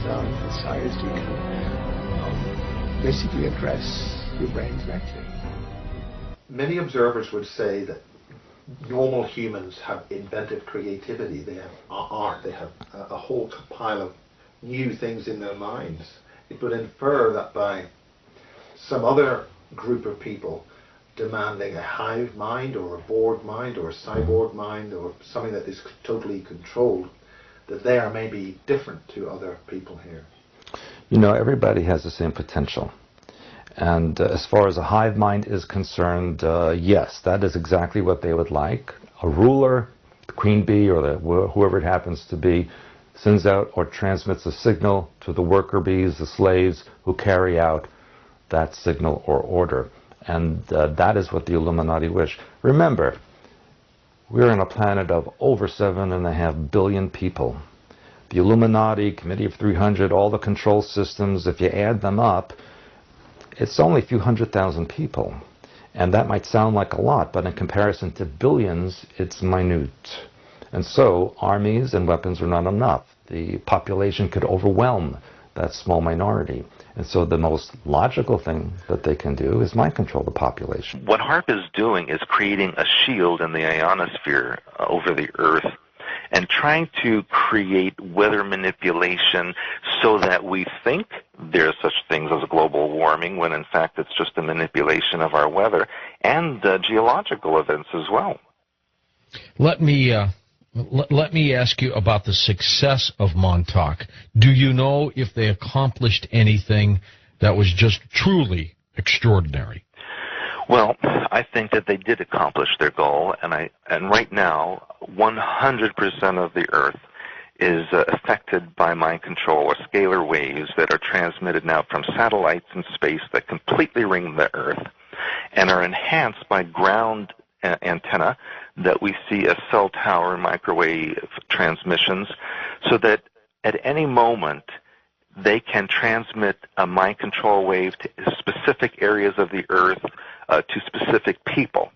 desires, you can basically address your brain directly. Many observers would say that normal humans have inventive creativity. They have art. They have a whole pile of new things in their minds. It would infer that by some other group of people demanding a hive mind or a bored mind or a cyborg mind or something that is totally controlled, that they are maybe different to other people here. You know, everybody has the same potential. And as far as a hive mind is concerned, yes, that is exactly what they would like. A ruler, the queen bee or whoever it happens to be, sends out or transmits a signal to the worker bees, the slaves, who carry out that signal or order. And that is what the Illuminati wish. Remember, we're on a planet of over 7.5 billion people. The Illuminati, Committee of 300, all the control systems, if you add them up, it's only a few 100,000 people. And that might sound like a lot, but in comparison to billions, it's minute. And so armies and weapons are not enough. The population could overwhelm that small minority. And so the most logical thing that they can do is mind control the population. What HAARP is doing is creating a shield in the ionosphere over the Earth and trying to create weather manipulation so that we think there's such things as global warming when in fact it's just a manipulation of our weather and geological events as well. Let me ask you about the success of Montauk. Do you know if they accomplished anything that was just truly extraordinary? Well, I think that they did accomplish their goal, and right now, 100% of the Earth is affected by mind control or scalar waves that are transmitted now from satellites in space that completely ring the Earth and are enhanced by ground antenna that we see as cell tower microwave transmissions, so that at any moment they can transmit a mind control wave to specific areas of the Earth, to specific people.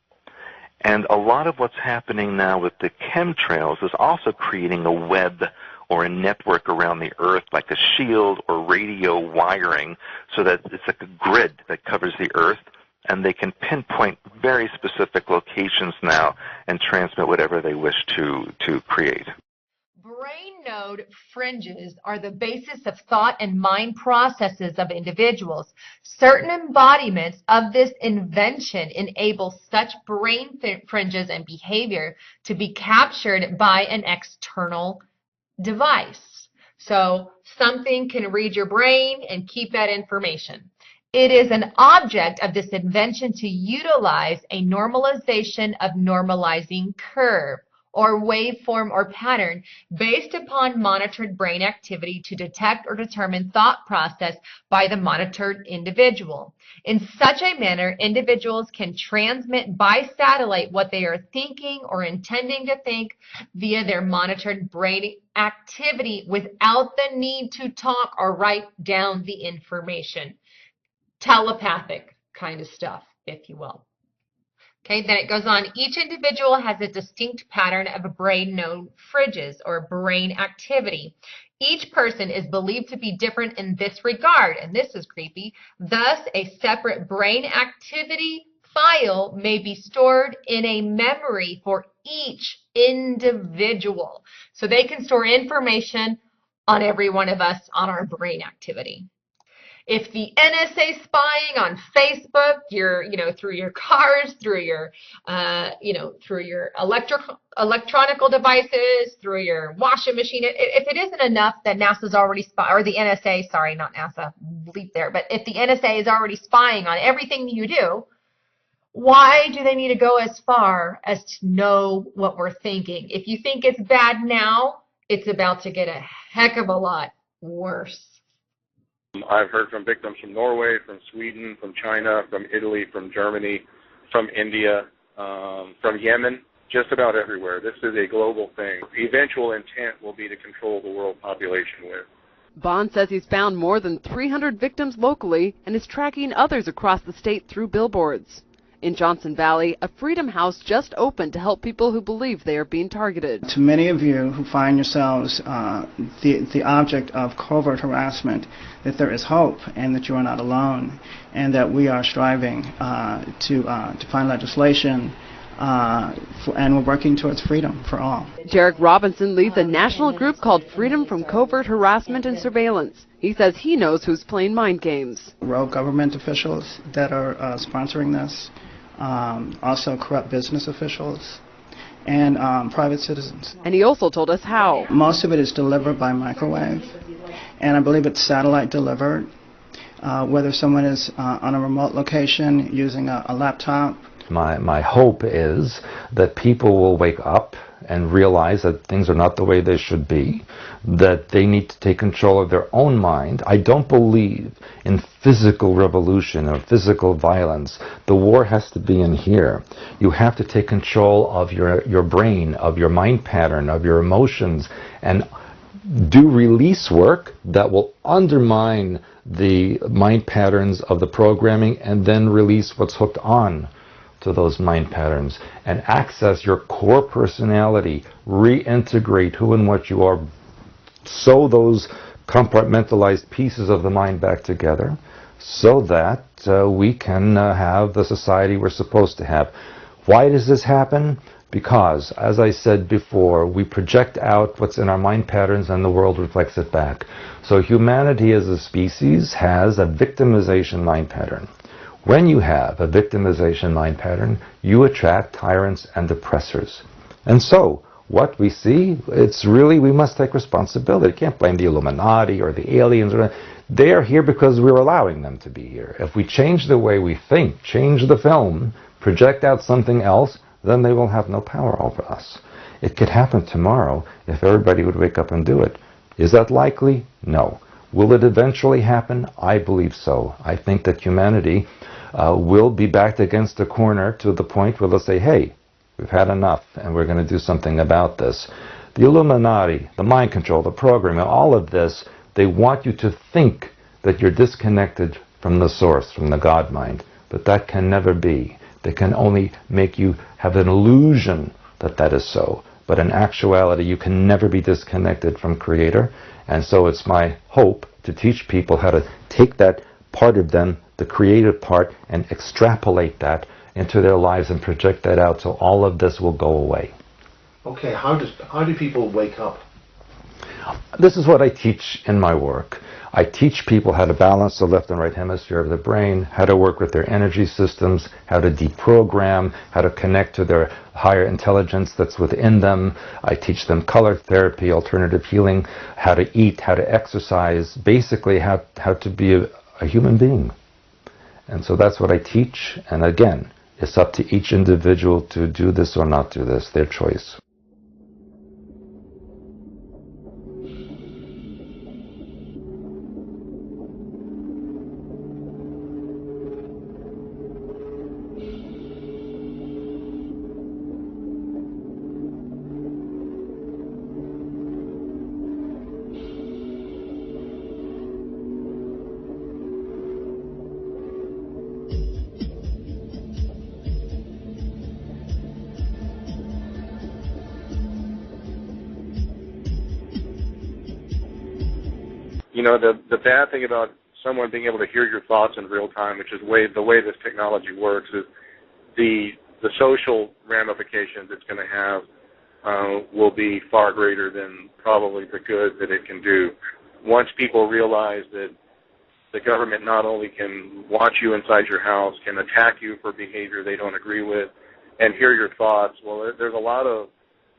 And a lot of what's happening now with the chemtrails is also creating a web or a network around the Earth, like a shield or radio wiring, so that it's like a grid that covers the Earth, and they can pinpoint very specific locations now and transmit whatever they wish to create. Brain node fringes are the basis of thought and mind processes of individuals. Certain embodiments of this invention enable such brain fringes and behavior to be captured by an external device. So something can read your brain and keep that information. It is an object of this invention to utilize a normalization of normalizing curve or waveform or pattern based upon monitored brain activity to detect or determine thought process by the monitored individual. In such a manner, individuals can transmit by satellite what they are thinking or intending to think via their monitored brain activity without the need to talk or write down the information. Telepathic kind of stuff, if you will. Okay, then it goes on. Each individual has a distinct pattern of brain node fringes or brain activity. Each person is believed to be different in this regard, and this is creepy. Thus, a separate brain activity file may be stored in a memory for each individual. So they can store information on every one of us on our brain activity. If the NSA spying on Facebook, through your cars, through your, through your electronical devices, through your washing machine, if it isn't enough that NASA's already or the NSA, sorry, not NASA, bleep there, but if the NSA is already spying on everything you do, why do they need to go as far as to know what we're thinking? If you think it's bad now, it's about to get a heck of a lot worse. I've heard from victims from Norway, from Sweden, from China, from Italy, from Germany, from India, from Yemen, just about everywhere. This is a global thing. The eventual intent will be to control the world population with. Bond says he's found more than 300 victims locally and is tracking others across the state through billboards. In Johnson Valley, a Freedom House just opened to help people who believe they are being targeted. To many of you who find yourselves the object of covert harassment, that there is hope and that you are not alone, and that we are striving to find legislation and we're working towards freedom for all. Jarek Robinson leads a national group called Freedom from Covert Harassment and Surveillance. He says he knows who's playing mind games. Rogue government officials that are sponsoring this, also corrupt business officials, and private citizens. And he also told us how. Most of it is delivered by microwave, and I believe it's satellite delivered, whether someone is on a remote location using a laptop. My hope is that people will wake up and realize that things are not the way they should be, that they need to take control of their own mind. I don't believe in physical revolution or physical violence. The war has to be in here. You have to take control of your brain, of your mind pattern, of your emotions, and do release work that will undermine the mind patterns of the programming and then release what's hooked on to those mind patterns and access your core personality, reintegrate who and what you are, sew those compartmentalized pieces of the mind back together so that we can have the society we're supposed to have. Why does this happen? Because, as I said before, we project out what's in our mind patterns and the world reflects it back. So humanity as a species has a victimization mind pattern. When you have a victimization mind pattern, you attract tyrants and oppressors. And so, what we see, it's really, we must take responsibility. You can't blame the Illuminati or the aliens. They are here because we're allowing them to be here. If we change the way we think, change the film, project out something else, then they will have no power over us. It could happen tomorrow if everybody would wake up and do it. Is that likely? No. Will it eventually happen? I believe so. I think that humanity will be backed against a corner to the point where they'll say, hey, we've had enough and we're going to do something about this. The Illuminati, the mind control, the programming, all of this, they want you to think that you're disconnected from the source, from the God mind. But that can never be. They can only make you have an illusion that that is so. But in actuality, you can never be disconnected from Creator. And so it's my hope to teach people how to take that part of them, the creative part, and extrapolate that into their lives and project that out so all of this will go away. Okay, how do people wake up? This is what I teach in my work. I teach people how to balance the left and right hemisphere of the brain, how to work with their energy systems, how to deprogram, how to connect to their higher intelligence that's within them. I teach them color therapy, alternative healing, how to eat, how to exercise, basically how to be a human being. And so that's what I teach. And again, it's up to each individual to do this or not do this, their choice. You know, the bad thing about someone being able to hear your thoughts in real time, which is the way this technology works, is the social ramifications it's going to have will be far greater than probably the good that it can do. Once people realize that the government not only can watch you inside your house, can attack you for behavior they don't agree with, and hear your thoughts, well, there's a lot of,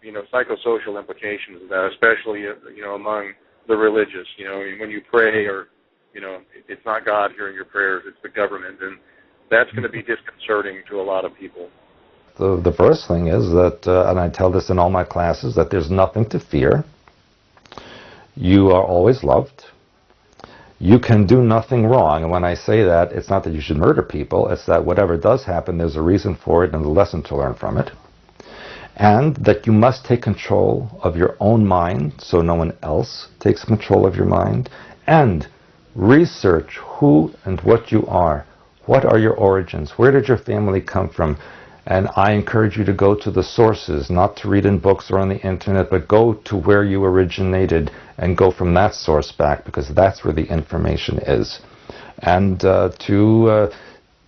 psychosocial implications of that, especially, among the religious. When you pray, or, it's not God hearing your prayers, it's the government, and that's going to be disconcerting to a lot of people. The first thing is that, and I tell this in all my classes, that there's nothing to fear. You are always loved. You can do nothing wrong. And when I say that, it's not that you should murder people. It's that whatever does happen, there's a reason for it and a lesson to learn from it. And that you must take control of your own mind so no one else takes control of your mind. And research who and what you are. What are your origins? Where did your family come from? And I encourage you to go to the sources, not to read in books or on the internet, but go to where you originated and go from that source back, because that's where the information is. And to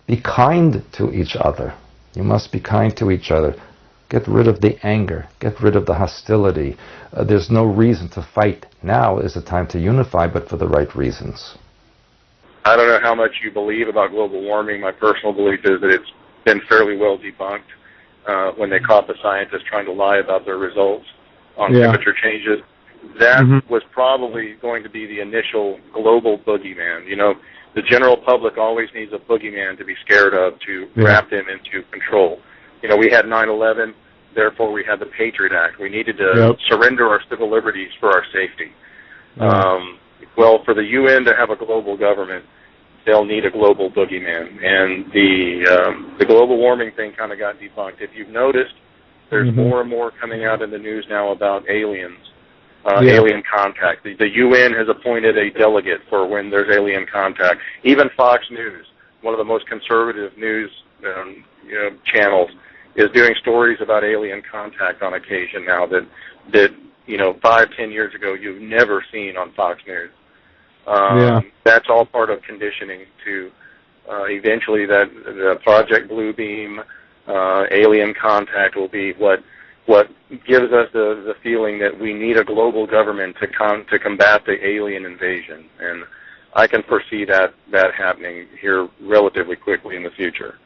be kind to each other. You must be kind to each other. Get rid of the anger. Get rid of the hostility. There's no reason to fight. Now is the time to unify, but for the right reasons. I don't know how much you believe about global warming. My personal belief is that it's been fairly well debunked when they caught the scientists trying to lie about their results on temperature changes. That was probably going to be the initial global boogeyman. You know, the general public always needs a boogeyman to be scared of to wrap them into control. You know, we had 9/11, therefore we had the Patriot Act. We needed to surrender our civil liberties for our safety. Well, for the UN to have a global government, they'll need a global boogeyman. And the global warming thing kind of got debunked. If you've noticed, there's more and more coming out in the news now about aliens, alien contact. The UN has appointed a delegate for when there's alien contact. Even Fox News, one of the most conservative news channels, is doing stories about alien contact on occasion now that 5-10 years ago you've never seen on Fox News. That's all part of conditioning to eventually that the Project Bluebeam, alien contact will be what gives us the feeling that we need a global government to combat the alien invasion. And I can foresee that happening here relatively quickly in the future.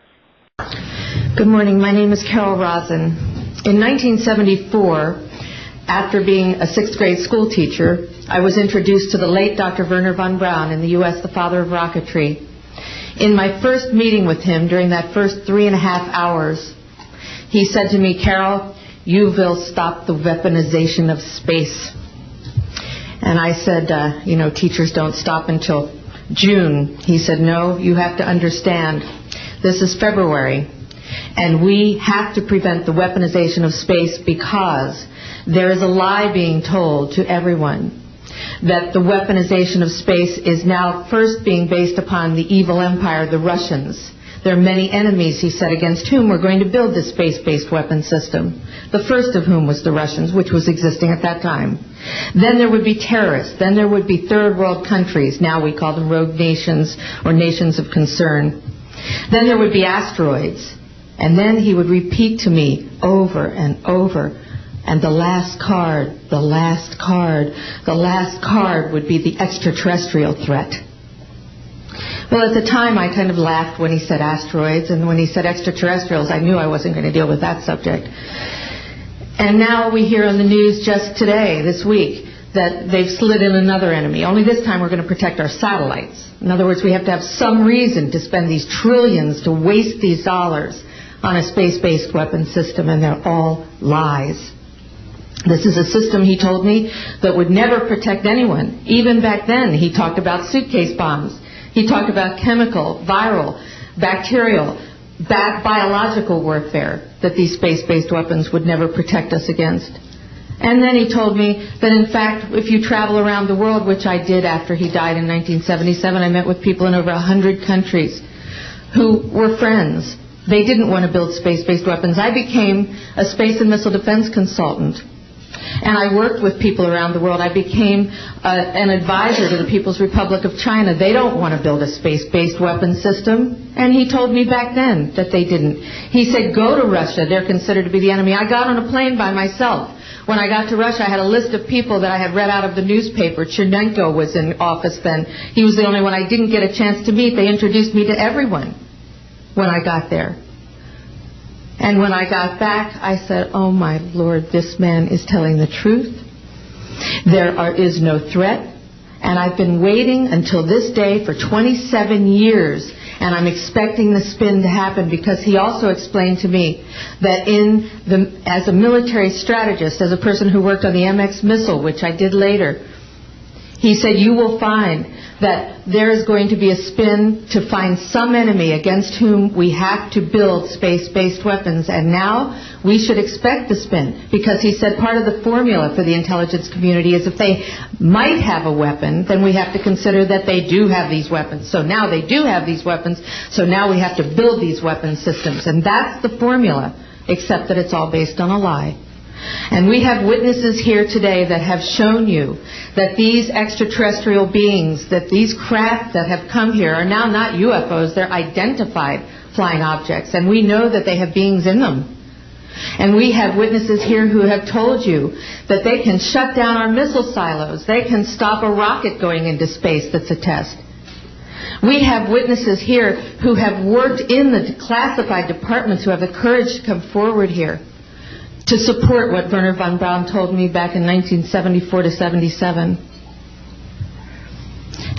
Good morning. My name is Carol Rosen. In 1974, after being a 6th grade school teacher, I was introduced to the late Dr. Wernher von Braun in the U.S., the father of rocketry. In my first meeting with him, during that first 3.5 hours, he said to me, "Carol, you will stop the weaponization of space." And I said, teachers don't stop until June. He said, "No, you have to understand. This is February, and we have to prevent the weaponization of space because there is a lie being told to everyone that the weaponization of space is now first being based upon the evil empire, the Russians. There are many enemies," he said, "against whom we're going to build this space-based weapon system. The first of whom was the Russians, which was existing at that time. Then there would be terrorists. Then there would be third world countries. Now we call them rogue nations or nations of concern. Then there would be asteroids." And then he would repeat to me over and over, "And the last card would be the extraterrestrial threat." Well, at the time, I kind of laughed when he said asteroids, and when he said extraterrestrials, I knew I wasn't going to deal with that subject. And now we hear on the news just today, this week, that they've slid in another enemy. Only this time we're going to protect our satellites. In other words, we have to have some reason to spend these trillions, to waste these dollars on a space-based weapon system, and they're all lies. This is a system, he told me, that would never protect anyone. Even back then, he talked about suitcase bombs. He talked about chemical, viral, bacterial, biological warfare, that these space-based weapons would never protect us against. And then he told me that, in fact, if you travel around the world, which I did after he died in 1977, I met with people in over 100 countries who were friends. They didn't want to build space-based weapons. I became a space and missile defense consultant. And I worked with people around the world. I became an advisor to the People's Republic of China. They don't want to build a space-based weapon system. And he told me back then that they didn't. He said, "Go to Russia. They're considered to be the enemy." I got on a plane by myself. When I got to Russia, I had a list of people that I had read out of the newspaper. Chernenko was in office then. He was the only one I didn't get a chance to meet. They introduced me to everyone when I got there. And when I got back, I said, "Oh my Lord, this man is telling the truth. There is no threat." And I've been waiting until this day for 27 years, and I'm expecting the spin to happen, because he also explained to me that as a military strategist, as a person who worked on the MX missile, which I did later, He said, you will find that there is going to be a spin to find some enemy against whom we have to build space-based weapons. And now we should expect the spin, because he said part of the formula for the intelligence community is if they might have a weapon, then we have to consider that they do have these weapons. So now they do have these weapons, so now we have to build these weapon systems. And that's the formula, except that it's all based on a lie. And we have witnesses here today that have shown you that these extraterrestrial beings, that these craft that have come here are now not UFOs, they're identified flying objects. And we know that they have beings in them. And we have witnesses here who have told you that they can shut down our missile silos. They can stop a rocket going into space that's a test. We have witnesses here who have worked in the classified departments who have the courage to come forward here to support what Werner von Braun told me back in 1974 to 77.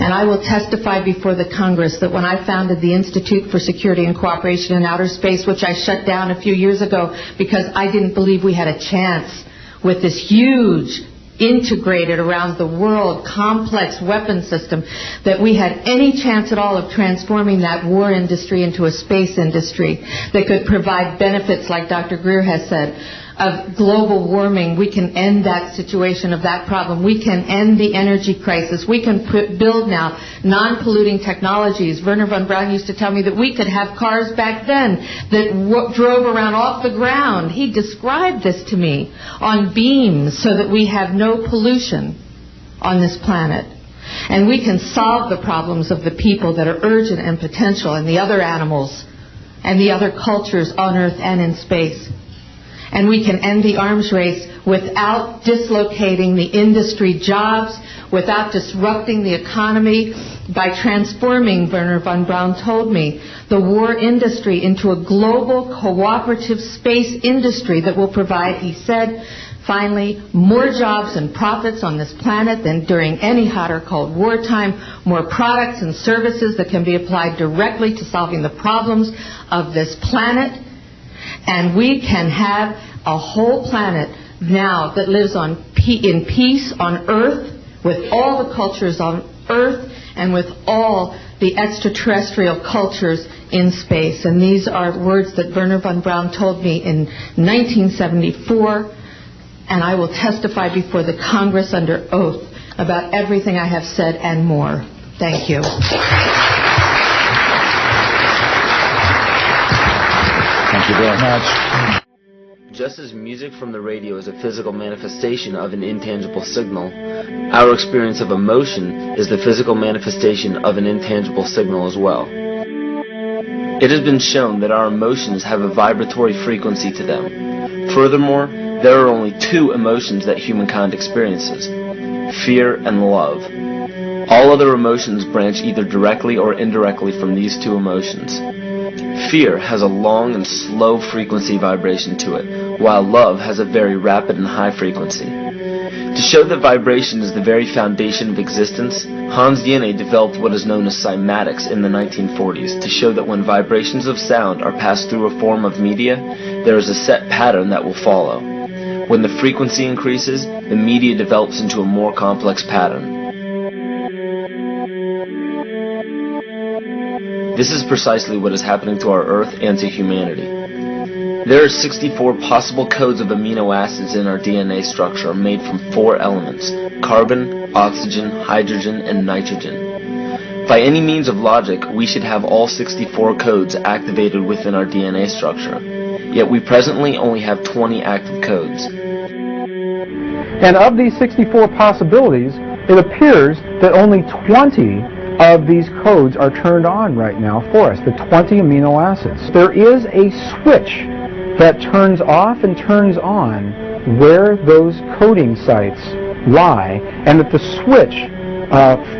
And I will testify before the Congress that when I founded the Institute for Security and Cooperation in Outer Space, which I shut down a few years ago because I didn't believe we had a chance with this huge, integrated around the world, complex weapon system, that we had any chance at all of transforming that war industry into a space industry that could provide benefits, like Dr. Greer has said, of global warming. We can end that situation of that problem. We can end the energy crisis. We can build now non-polluting technologies. Werner von Braun used to tell me that we could have cars back then that drove around off the ground. He described this to me on beams so that we have no pollution on this planet. And we can solve the problems of the people that are urgent and potential, and the other animals and the other cultures on Earth and in space. And we can end the arms race without dislocating the industry jobs, without disrupting the economy, by transforming, Werner von Braun told me, the war industry into a global cooperative space industry that will provide, he said, finally, more jobs and profits on this planet than during any hot or cold wartime, more products and services that can be applied directly to solving the problems of this planet. And we can have a whole planet now that lives in peace on Earth, with all the cultures on Earth and with all the extraterrestrial cultures in space. And these are words that Werner von Braun told me in 1974, and I will testify before the Congress under oath about everything I have said and more. Thank you. Thank you very much. Just as music from the radio is a physical manifestation of an intangible signal, our experience of emotion is the physical manifestation of an intangible signal as well. It has been shown that our emotions have a vibratory frequency to them. Furthermore, there are only two emotions that humankind experiences: fear and love. All other emotions branch either directly or indirectly from these two emotions. Fear has a long and slow frequency vibration to it, while love has a very rapid and high frequency. To show that vibration is the very foundation of existence, Hans Jene developed what is known as cymatics in the 1940s to show that when vibrations of sound are passed through a form of media, there is a set pattern that will follow. When the frequency increases, the media develops into a more complex pattern. This is precisely what is happening to our Earth and to humanity. There are 64 possible codes of amino acids in our DNA structure made from 4 elements: carbon, oxygen, hydrogen, and nitrogen. By any means of logic, we should have all 64 codes activated within our DNA structure. Yet we presently only have 20 active codes. And of these 64 possibilities, it appears that only 20 of these codes are turned on right now for us, the 20 amino acids. There is a switch that turns off and turns on where those coding sites lie, and that the switch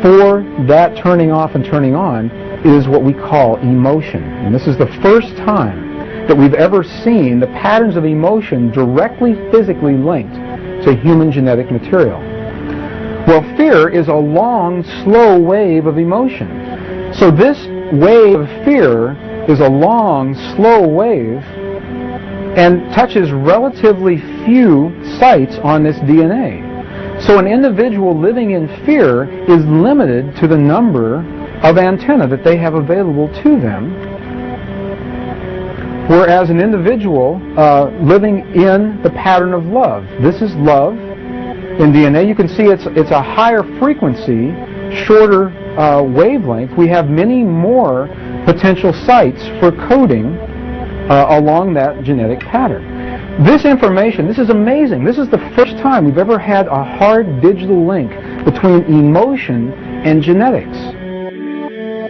for that turning off and turning on is what we call emotion. And this is the first time that we've ever seen the patterns of emotion directly physically linked to human genetic material. Well, fear is a long, slow wave of emotion. So this wave of fear is a long, slow wave and touches relatively few sites on this DNA. So an individual living in fear is limited to the number of antennae that they have available to them, whereas an individual living in the pattern of love, this is love in DNA. You can see it's a higher frequency, shorter wavelength. We have many more potential sites for coding along that genetic pattern. This information, this is amazing. This is the first time we've ever had a hard digital link between emotion and genetics.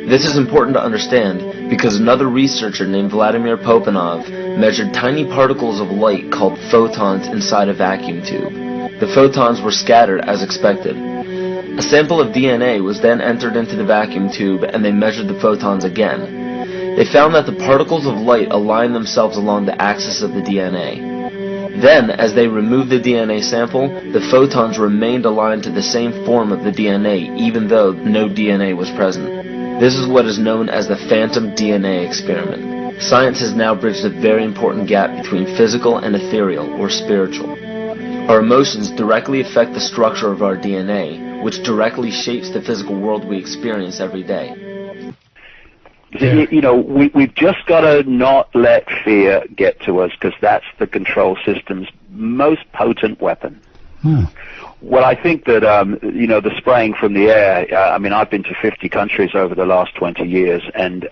This is important to understand because another researcher named Vladimir Popanov measured tiny particles of light called photons inside a vacuum tube. The photons were scattered as expected. A sample of DNA was then entered into the vacuum tube and they measured the photons again. They found that the particles of light aligned themselves along the axis of the DNA. Then, as they removed the DNA sample, the photons remained aligned to the same form of the DNA, even though no DNA was present. This is what is known as the phantom DNA experiment. Science has now bridged a very important gap between physical and ethereal, or spiritual. Our emotions directly affect the structure of our DNA, which directly shapes the physical world we experience every day. Yeah. You know, we've just got to not let fear get to us, because that's the control system's most potent weapon. Well, I think that, you know, the spraying from the air, I mean, I've been to 50 countries over the last 20 years, and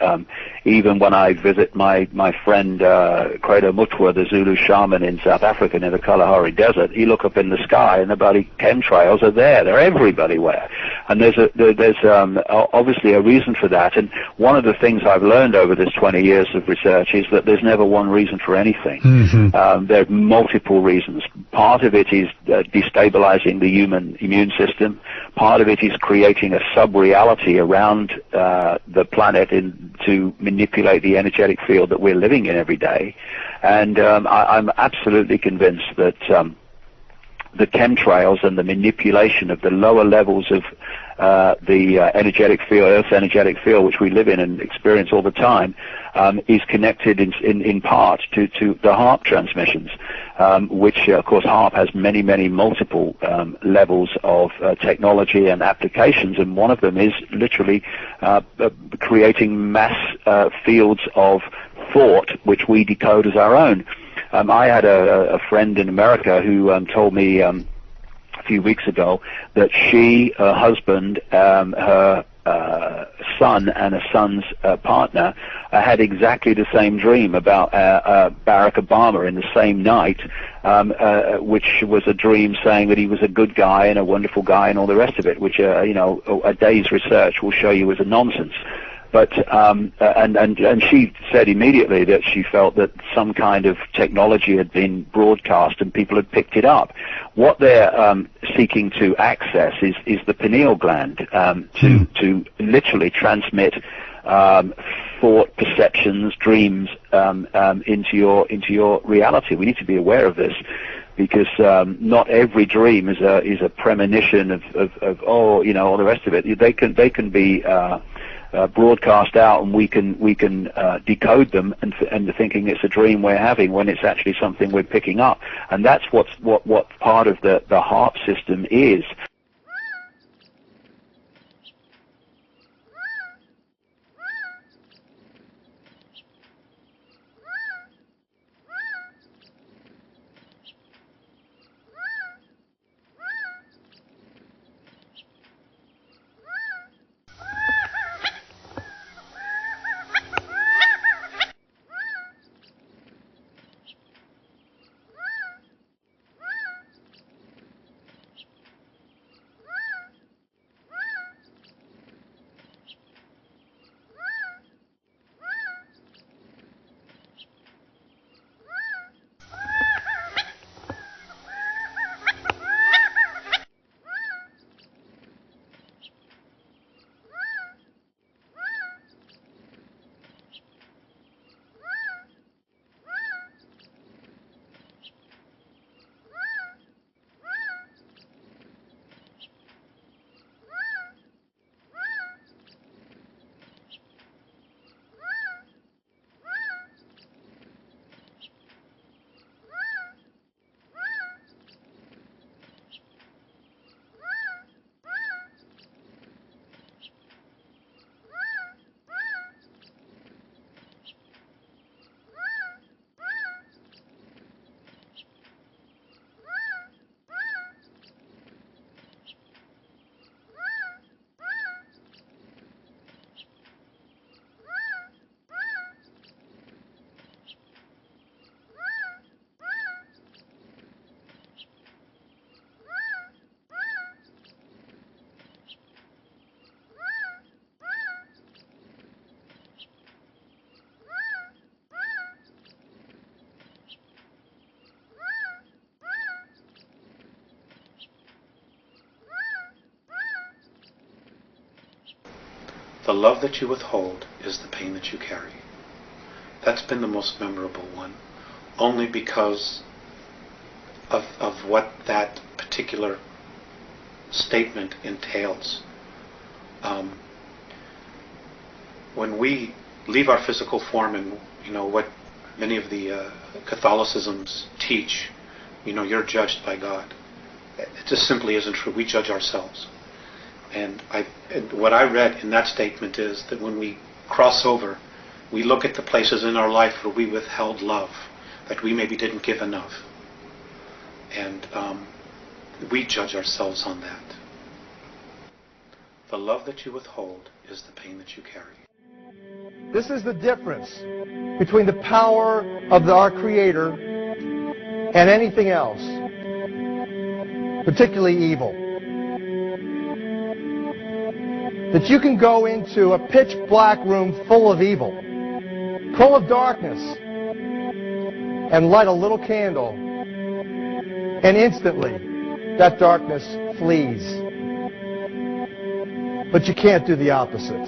even when I visit my friend Credo Mutwa, the Zulu shaman in South Africa near the Kalahari Desert, you look up in the sky and the bloody chemtrails are there. They're everywhere. And there's obviously a reason for that. And one of the things I've learned over this 20 years of research is that there's never one reason for anything. There are multiple reasons. Part of it is destabilizing the human immune system. Part of it is creating a sub-reality around the planet to manipulate the energetic field that we're living in every day. And I'm absolutely convinced that the chemtrails and the manipulation of the lower levels of the energetic field, Earth's energetic field, which we live in and experience all the time, is connected in part to the HARP transmissions, which, of course, HARP has many multiple levels of technology and applications, and one of them is literally creating mass fields of thought, which we decode as our own. I had a friend in America who told me a few weeks ago that she, her husband, her son and a son's partner had exactly the same dream about Barack Obama in the same night, which was a dream saying that he was a good guy and a wonderful guy and all the rest of it, which you know, a day's research will show you is a nonsense. But and she said immediately that she felt that some kind of technology had been broadcast and people had picked it up. What they're seeking to access is the pineal gland to literally transmit thought, perceptions, dreams into your reality. We need to be aware of this, because not every dream is a premonition of oh, you know, all the rest of it. They can be broadcast out, and we can decode them and thinking it's a dream we're having when it's actually something we're picking up, and that's what part of the HARP system is. The love that you withhold is the pain that you carry. That's been the most memorable one, only because of what that particular statement entails. When we leave our physical form, and what many of the Catholicisms teach, you're judged by God. It just simply isn't true. We judge ourselves. And what I read in that statement is that when we cross over, we look at the places in our life where we withheld love, that we maybe didn't give enough. And we judge ourselves on that. The love that you withhold is the pain that you carry. This is the difference between the power of our Creator and anything else, particularly evil. That you can go into a pitch black room full of evil, full of darkness, and light a little candle, and instantly that darkness flees. But you can't do the opposite.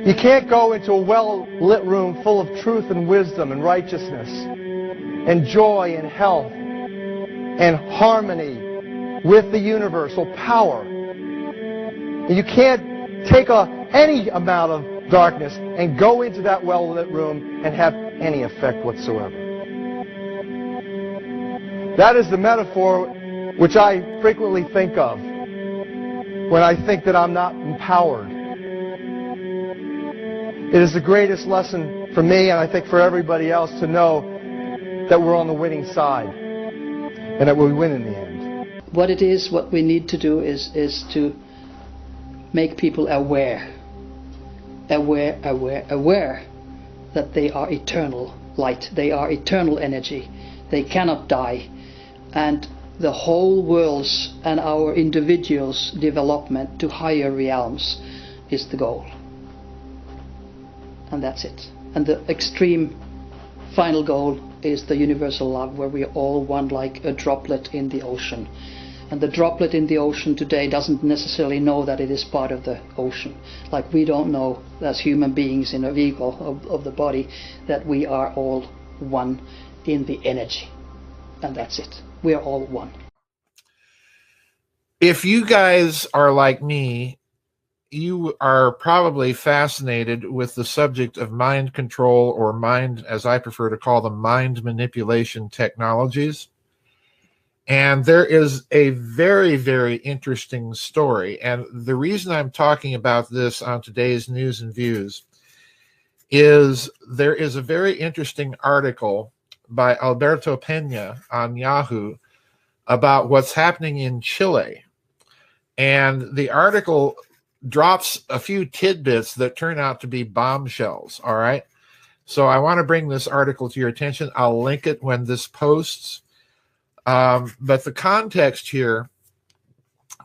You can't go into a well-lit room full of truth and wisdom and righteousness and joy and health and harmony with the universal power. You can't take any amount of darkness and go into that well-lit room and have any effect whatsoever. That is the metaphor which I frequently think of when I think that I'm not empowered. It is the greatest lesson for me, and I think for everybody else, to know that we're on the winning side and that we win in the end. What we need to do is to make people aware that they are eternal light, they are eternal energy, they cannot die, and the whole world's and our individuals' development to higher realms is the goal. And that's it. And the extreme final goal is the universal love, where we are all one, like a droplet in the ocean. And the droplet in the ocean today doesn't necessarily know that it is part of the ocean. Like we don't know, as human beings in a vehicle of the body, that we are all one in the energy. And that's it. We are all one. If you guys are like me, you are probably fascinated with the subject of mind control, or mind, as I prefer to call them, mind manipulation technologies. And there is a very, very interesting story. And the reason I'm talking about this on today's News and Views is there is a very interesting article by Alberto Pena on Yahoo about what's happening in Chile. And the article drops a few tidbits that turn out to be bombshells, all right? So I want to bring this article to your attention. I'll link it when this posts. But the context here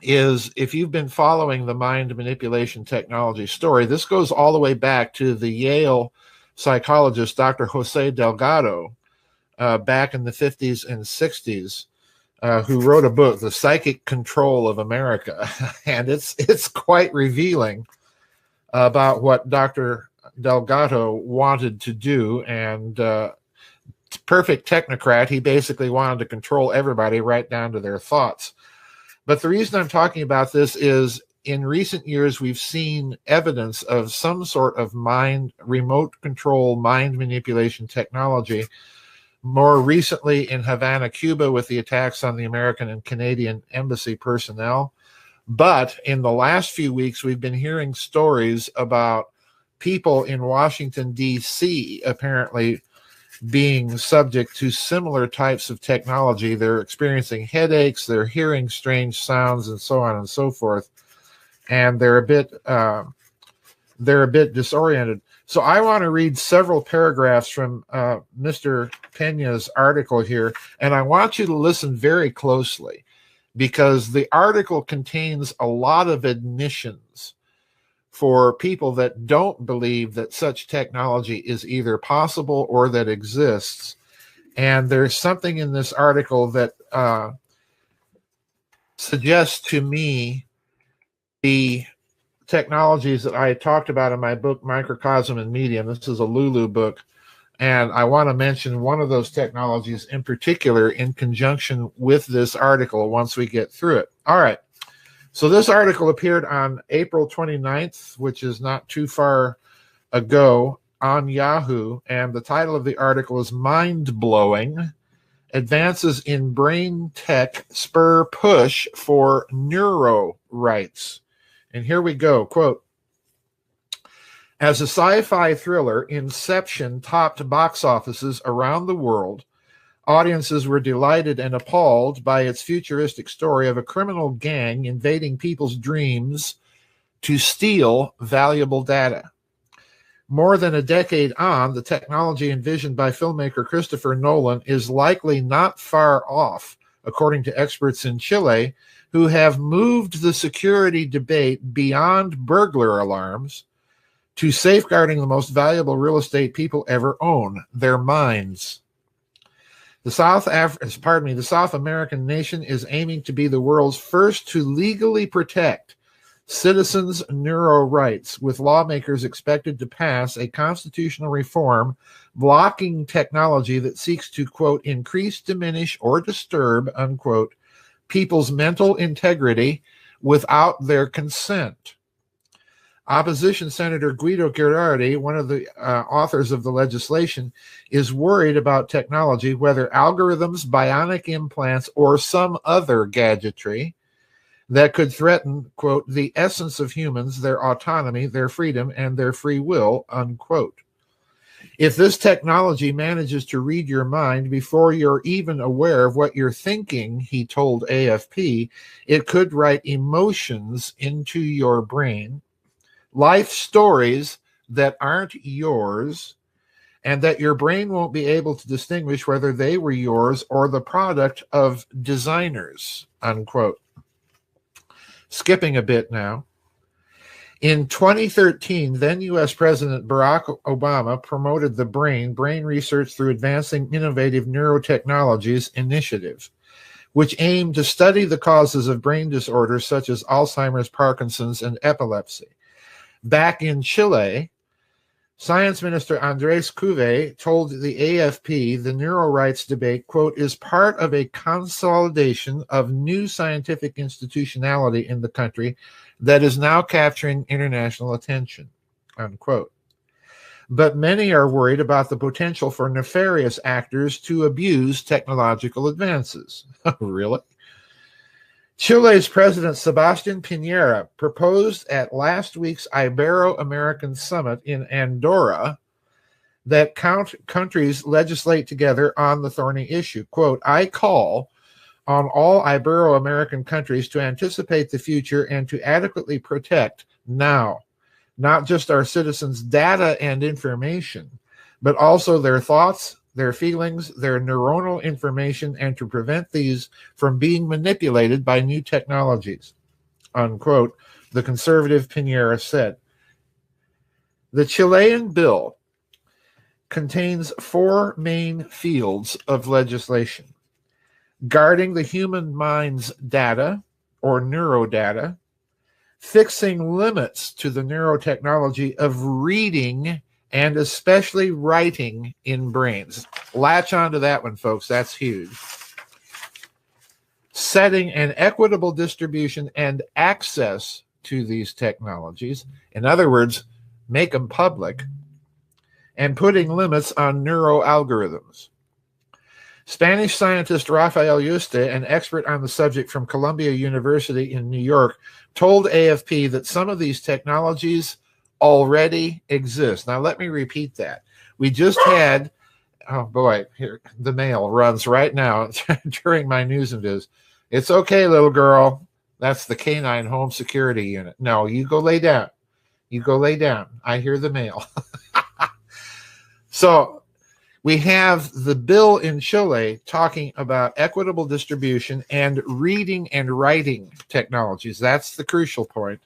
is, if you've been following the mind manipulation technology story, this goes all the way back to the Yale psychologist, Dr. Jose Delgado, back in the 50s and 60s, who wrote a book, The Psychic Control of America. And it's quite revealing about what Dr. Delgado wanted to do. And perfect technocrat, he basically wanted to control everybody right down to their thoughts. But the reason I'm talking about this is, in recent years, we've seen evidence of some sort of remote control, mind manipulation technology. More recently in Havana, Cuba, with the attacks on the American and Canadian embassy personnel. But in the last few weeks, we've been hearing stories about people in Washington, D.C., apparently being subject to similar types of technology. They're experiencing headaches, they're hearing strange sounds, and so on and so forth. And they're a bit disoriented. So I want to read several paragraphs from Mr. Pena's article here, and I want you to listen very closely, because the article contains a lot of admissions for people that don't believe that such technology is either possible or that exists. And there's something in this article that suggests to me the technologies that I talked about in my book, Microcosm and Medium. This is a Lulu book. And I want to mention one of those technologies in particular in conjunction with this article once we get through it. All right. So this article appeared on April 29th, which is not too far ago, on Yahoo. And the title of the article is Mind-Blowing: Advances in Brain Tech Spur Push for Neuro Rights. And here we go. Quote, as a sci-fi thriller, Inception topped box offices around the world. Audiences were delighted and appalled by its futuristic story of a criminal gang invading people's dreams to steal valuable data. More than a decade on, the technology envisioned by filmmaker Christopher Nolan is likely not far off, according to experts in Chile, who have moved the security debate beyond burglar alarms to safeguarding the most valuable real estate people ever own, their minds. The South American nation is aiming to be the world's first to legally protect citizens' neuro rights, with lawmakers expected to pass a constitutional reform blocking technology that seeks to, quote, increase, diminish, or disturb, unquote, people's mental integrity without their consent. Opposition Senator Guido Girardi, one of the authors of the legislation, is worried about technology, whether algorithms, bionic implants, or some other gadgetry that could threaten, quote, the essence of humans, their autonomy, their freedom, and their free will, unquote. If this technology manages to read your mind before you're even aware of what you're thinking, he told AFP, it could write emotions into your brain, life stories that aren't yours, and that your brain won't be able to distinguish whether they were yours or the product of designers, unquote. Skipping a bit now. In 2013, then U.S. President Barack Obama promoted the Brain Research Through Advancing Innovative Neurotechnologies initiative, which aimed to study the causes of brain disorders such as Alzheimer's, Parkinson's, and epilepsy. Back in Chile, Science Minister Andrés Cuvé told the AFP the neuro rights debate, quote, is part of a consolidation of new scientific institutionality in the country that is now capturing international attention, unquote. But many are worried about the potential for nefarious actors to abuse technological advances. Really? Chile's President Sebastián Piñera proposed at last week's Ibero-American Summit in Andorra that countries legislate together on the thorny issue. Quote, I call on all Ibero-American countries to anticipate the future and to adequately protect now, not just our citizens' data and information, but also their thoughts, their feelings, their neuronal information, and to prevent these from being manipulated by new technologies, unquote, the conservative Piñera said. The Chilean bill contains four main fields of legislation: guarding the human mind's data, or neurodata, fixing limits to the neurotechnology of reading and especially writing in brains. Latch onto that one, folks. That's huge. Setting an equitable distribution and access to these technologies. In other words, make them public. And putting limits on neuroalgorithms. Spanish scientist Rafael Yuste, an expert on the subject from Columbia University in New York, told AFP that some of these technologies already exist. Now, let me repeat that. We just had, oh boy, here the mail runs right now during my news and viz. It's okay, little girl. That's the Canine Home Security Unit. No, you go lay down. You go lay down. I hear the mail. So we have the bill in Chile talking about equitable distribution and reading and writing technologies. That's the crucial point.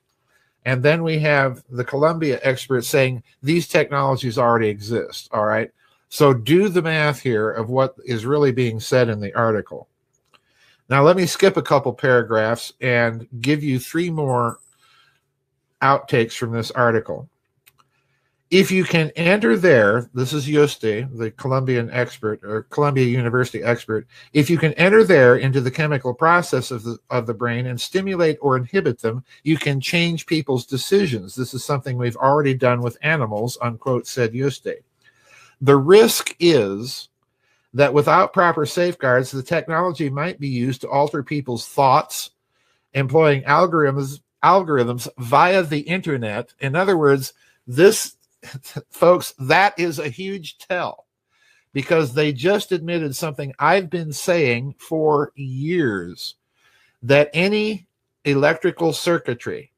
And then we have the Columbia experts saying these technologies already exist, all right? So do the math here of what is really being said in the article. Now let me skip a couple paragraphs and give you three more outtakes from this article. If you can enter there, this is Yuste, the Columbian expert, or Columbia University expert, if you can enter there into the chemical process of the brain and stimulate or inhibit them, you can change people's decisions. This is something we've already done with animals, unquote, said Yuste. The risk is that without proper safeguards, the technology might be used to alter people's thoughts, employing algorithms via the internet. In other words, this, folks, that is a huge tell, because they just admitted something I've been saying for years, that any electrical circuitry,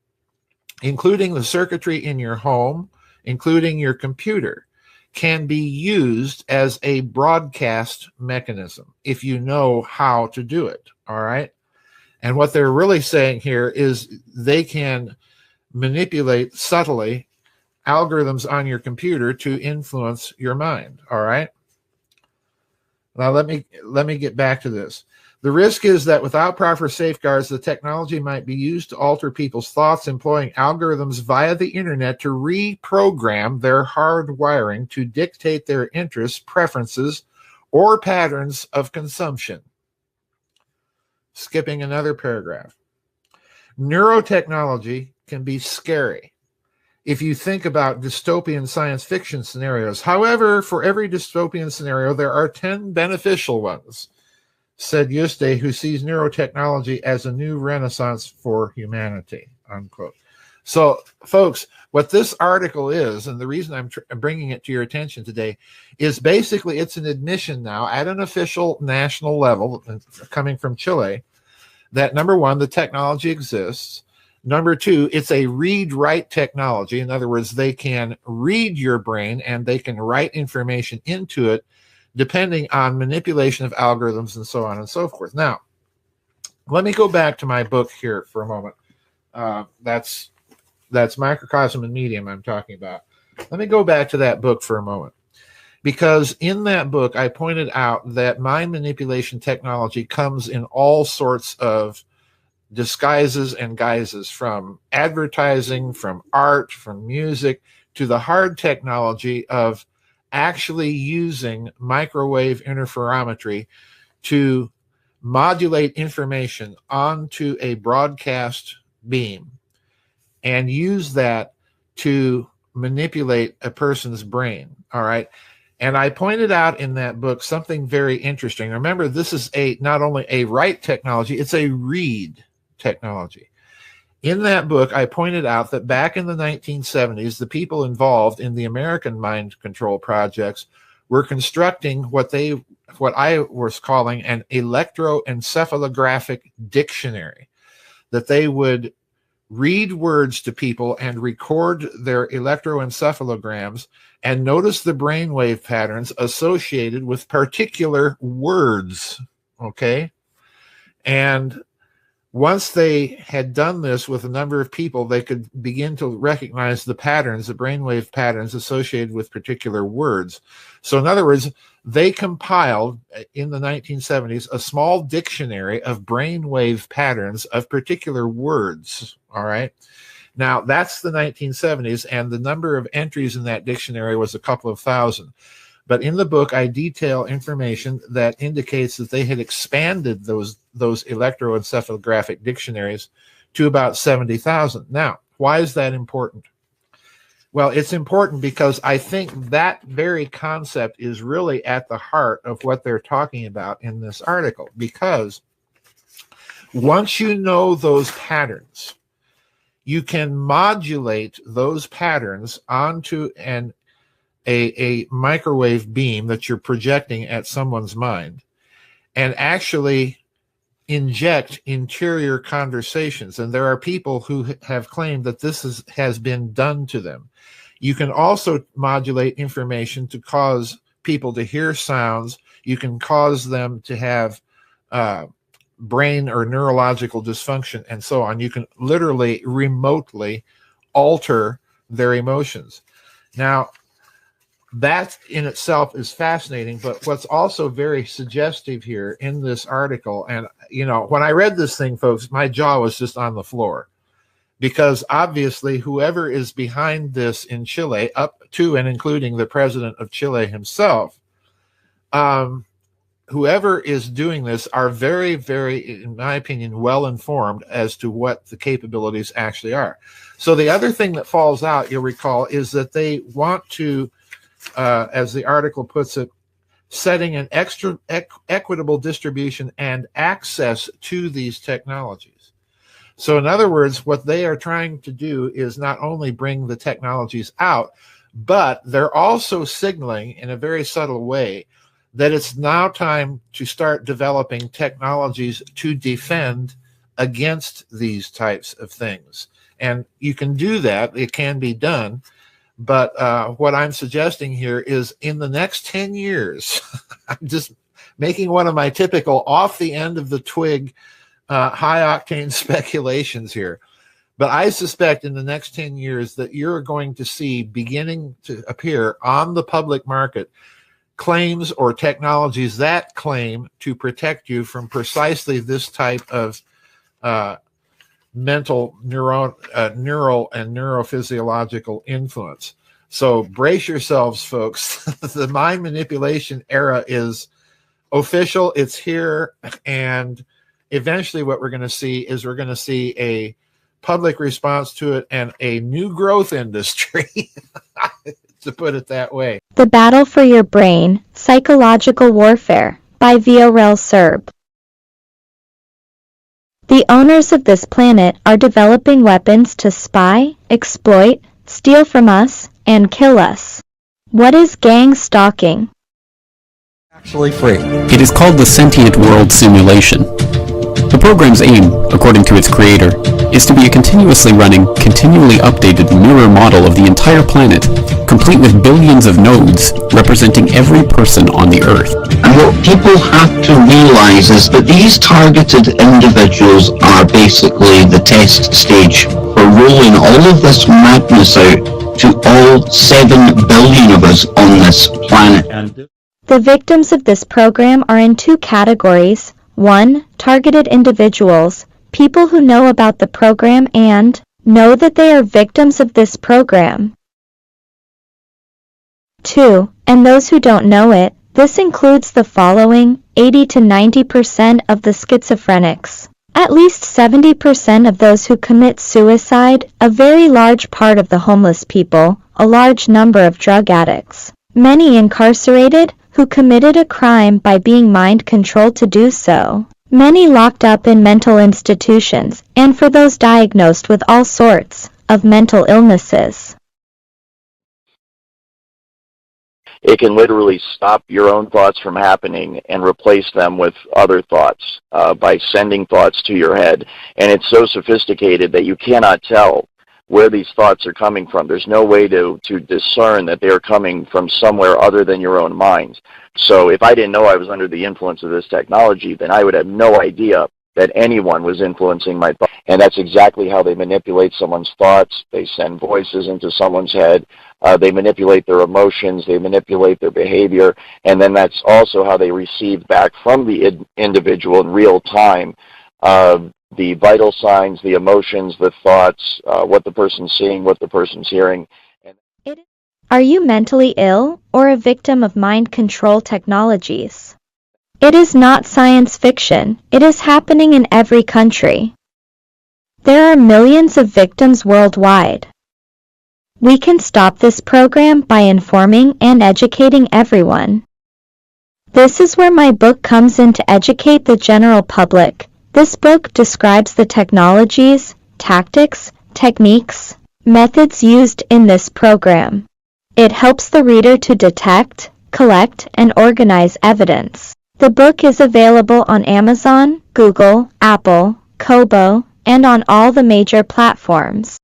including the circuitry in your home, including your computer, can be used as a broadcast mechanism if you know how to do it, all right? And what they're really saying here is they can manipulate subtly algorithms on your computer to influence your mind, all right? Now let me get back to this. The risk is that without proper safeguards, the technology might be used to alter people's thoughts, employing algorithms via the internet to reprogram their hard wiring to dictate their interests, preferences, or patterns of consumption. Skipping another paragraph. Neurotechnology can be scary if you think about dystopian science fiction scenarios. However, for every dystopian scenario, there are 10 beneficial ones, said Yuste, who sees neurotechnology as a new renaissance for humanity, unquote. So, folks, what this article is, and the reason I'm bringing it to your attention today, is basically it's an admission now at an official national level, coming from Chile, that number one, the technology exists. Number two, it's a read-write technology. In other words, they can read your brain and they can write information into it depending on manipulation of algorithms and so on and so forth. Now, let me go back to my book here for a moment. That's Microcosm and Medium I'm talking about. Let me go back to that book for a moment. Because in that book, I pointed out that mind manipulation technology comes in all sorts of disguises and guises, from advertising, from art, from music, to the hard technology of actually using microwave interferometry to modulate information onto a broadcast beam and use that to manipulate a person's brain, all right? And I pointed out in that book something very interesting. Remember, this is not only a write technology, it's a read technology. In that book, I pointed out that back in the 1970s, the people involved in the American mind control projects were constructing what I was calling an electroencephalographic dictionary, that they would read words to people and record their electroencephalograms and notice the brainwave patterns associated with particular words, okay? And once they had done this with a number of people, they could begin to recognize the patterns, the brainwave patterns associated with particular words. So in other words, they compiled in the 1970s a small dictionary of brainwave patterns of particular words, all right? Now, that's the 1970s, and the number of entries in that dictionary was a couple of thousand. But in the book, I detail information that indicates that they had expanded those electroencephalographic dictionaries to about 70,000. Now, why is that important? Well, it's important because I think that very concept is really at the heart of what they're talking about in this article. Because once you know those patterns, you can modulate those patterns onto a microwave beam that you're projecting at someone's mind and actually inject interior conversations. And there are people who have claimed that this has been done to them. You can also modulate information to cause people to hear sounds. You can cause them to have brain or neurological dysfunction and so on. You can literally remotely alter their emotions. Now, that in itself is fascinating, but what's also very suggestive here in this article, and you know, when I read this thing, folks, my jaw was just on the floor, because obviously whoever is behind this in Chile, up to and including the president of Chile himself, whoever is doing this are very, very, in my opinion, well informed as to what the capabilities actually are. So the other thing that falls out, you'll recall, is that they want to, as the article puts it, setting an extra equitable distribution and access to these technologies. So in other words, what they are trying to do is not only bring the technologies out, but they're also signaling in a very subtle way that it's now time to start developing technologies to defend against these types of things. And you can do that, it can be done, but what I'm suggesting here is in the next 10 years, I'm just making one of my typical off the end of the twig high-octane speculations here. But I suspect in the next 10 years that you're going to see beginning to appear on the public market claims or technologies that claim to protect you from precisely this type of mental, neural, and neurophysiological influence. So brace yourselves, folks. The mind manipulation era is official. It's here. And eventually what we're going to see is we're going to see a public response to it and a new growth industry, to put it that way. The Battle for Your Brain, Psychological Warfare, by Viorel Serb. The owners of this planet are developing weapons to spy, exploit, steal from us, and kill us. What is GangStalking? Actually free. It is called the Sentient World Simulation. The program's aim, according to its creator, is to be a continuously running, continually updated mirror model of the entire planet, complete with billions of nodes representing every person on the Earth. And what people have to realize is that these targeted individuals are basically the test stage for rolling all of this madness out to all 7 billion of us on this planet. The victims of this program are in 2 categories. 1. Targeted individuals, people who know about the program and know that they are victims of this program. 2. And those who don't know it. This includes the following: 80 to 90% of the schizophrenics, at least 70% of those who commit suicide, a very large part of the homeless people, a large number of drug addicts, many incarcerated who committed a crime by being mind-controlled to do so, many locked up in mental institutions, and for those diagnosed with all sorts of mental illnesses. It can literally stop your own thoughts from happening and replace them with other thoughts by sending thoughts to your head. And it's so sophisticated that you cannot tell where these thoughts are coming from. There's no way to discern that they're coming from somewhere other than your own mind. So if I didn't know I was under the influence of this technology, then I would have no idea that anyone was influencing my thoughts. And that's exactly how they manipulate someone's thoughts. They send voices into someone's head. They manipulate their emotions. They manipulate their behavior. And then that's also how they receive back from the individual in real time the vital signs, the emotions, the thoughts, what the person's seeing, what the person's hearing. Are you mentally ill or a victim of mind control technologies? It is not science fiction. It is happening in every country. There are millions of victims worldwide. We can stop this program by informing and educating everyone. This is where my book comes in to educate the general public. This book describes the technologies, tactics, techniques, methods used in this program. It helps the reader to detect, collect, and organize evidence. The book is available on Amazon, Google, Apple, Kobo, and on all the major platforms.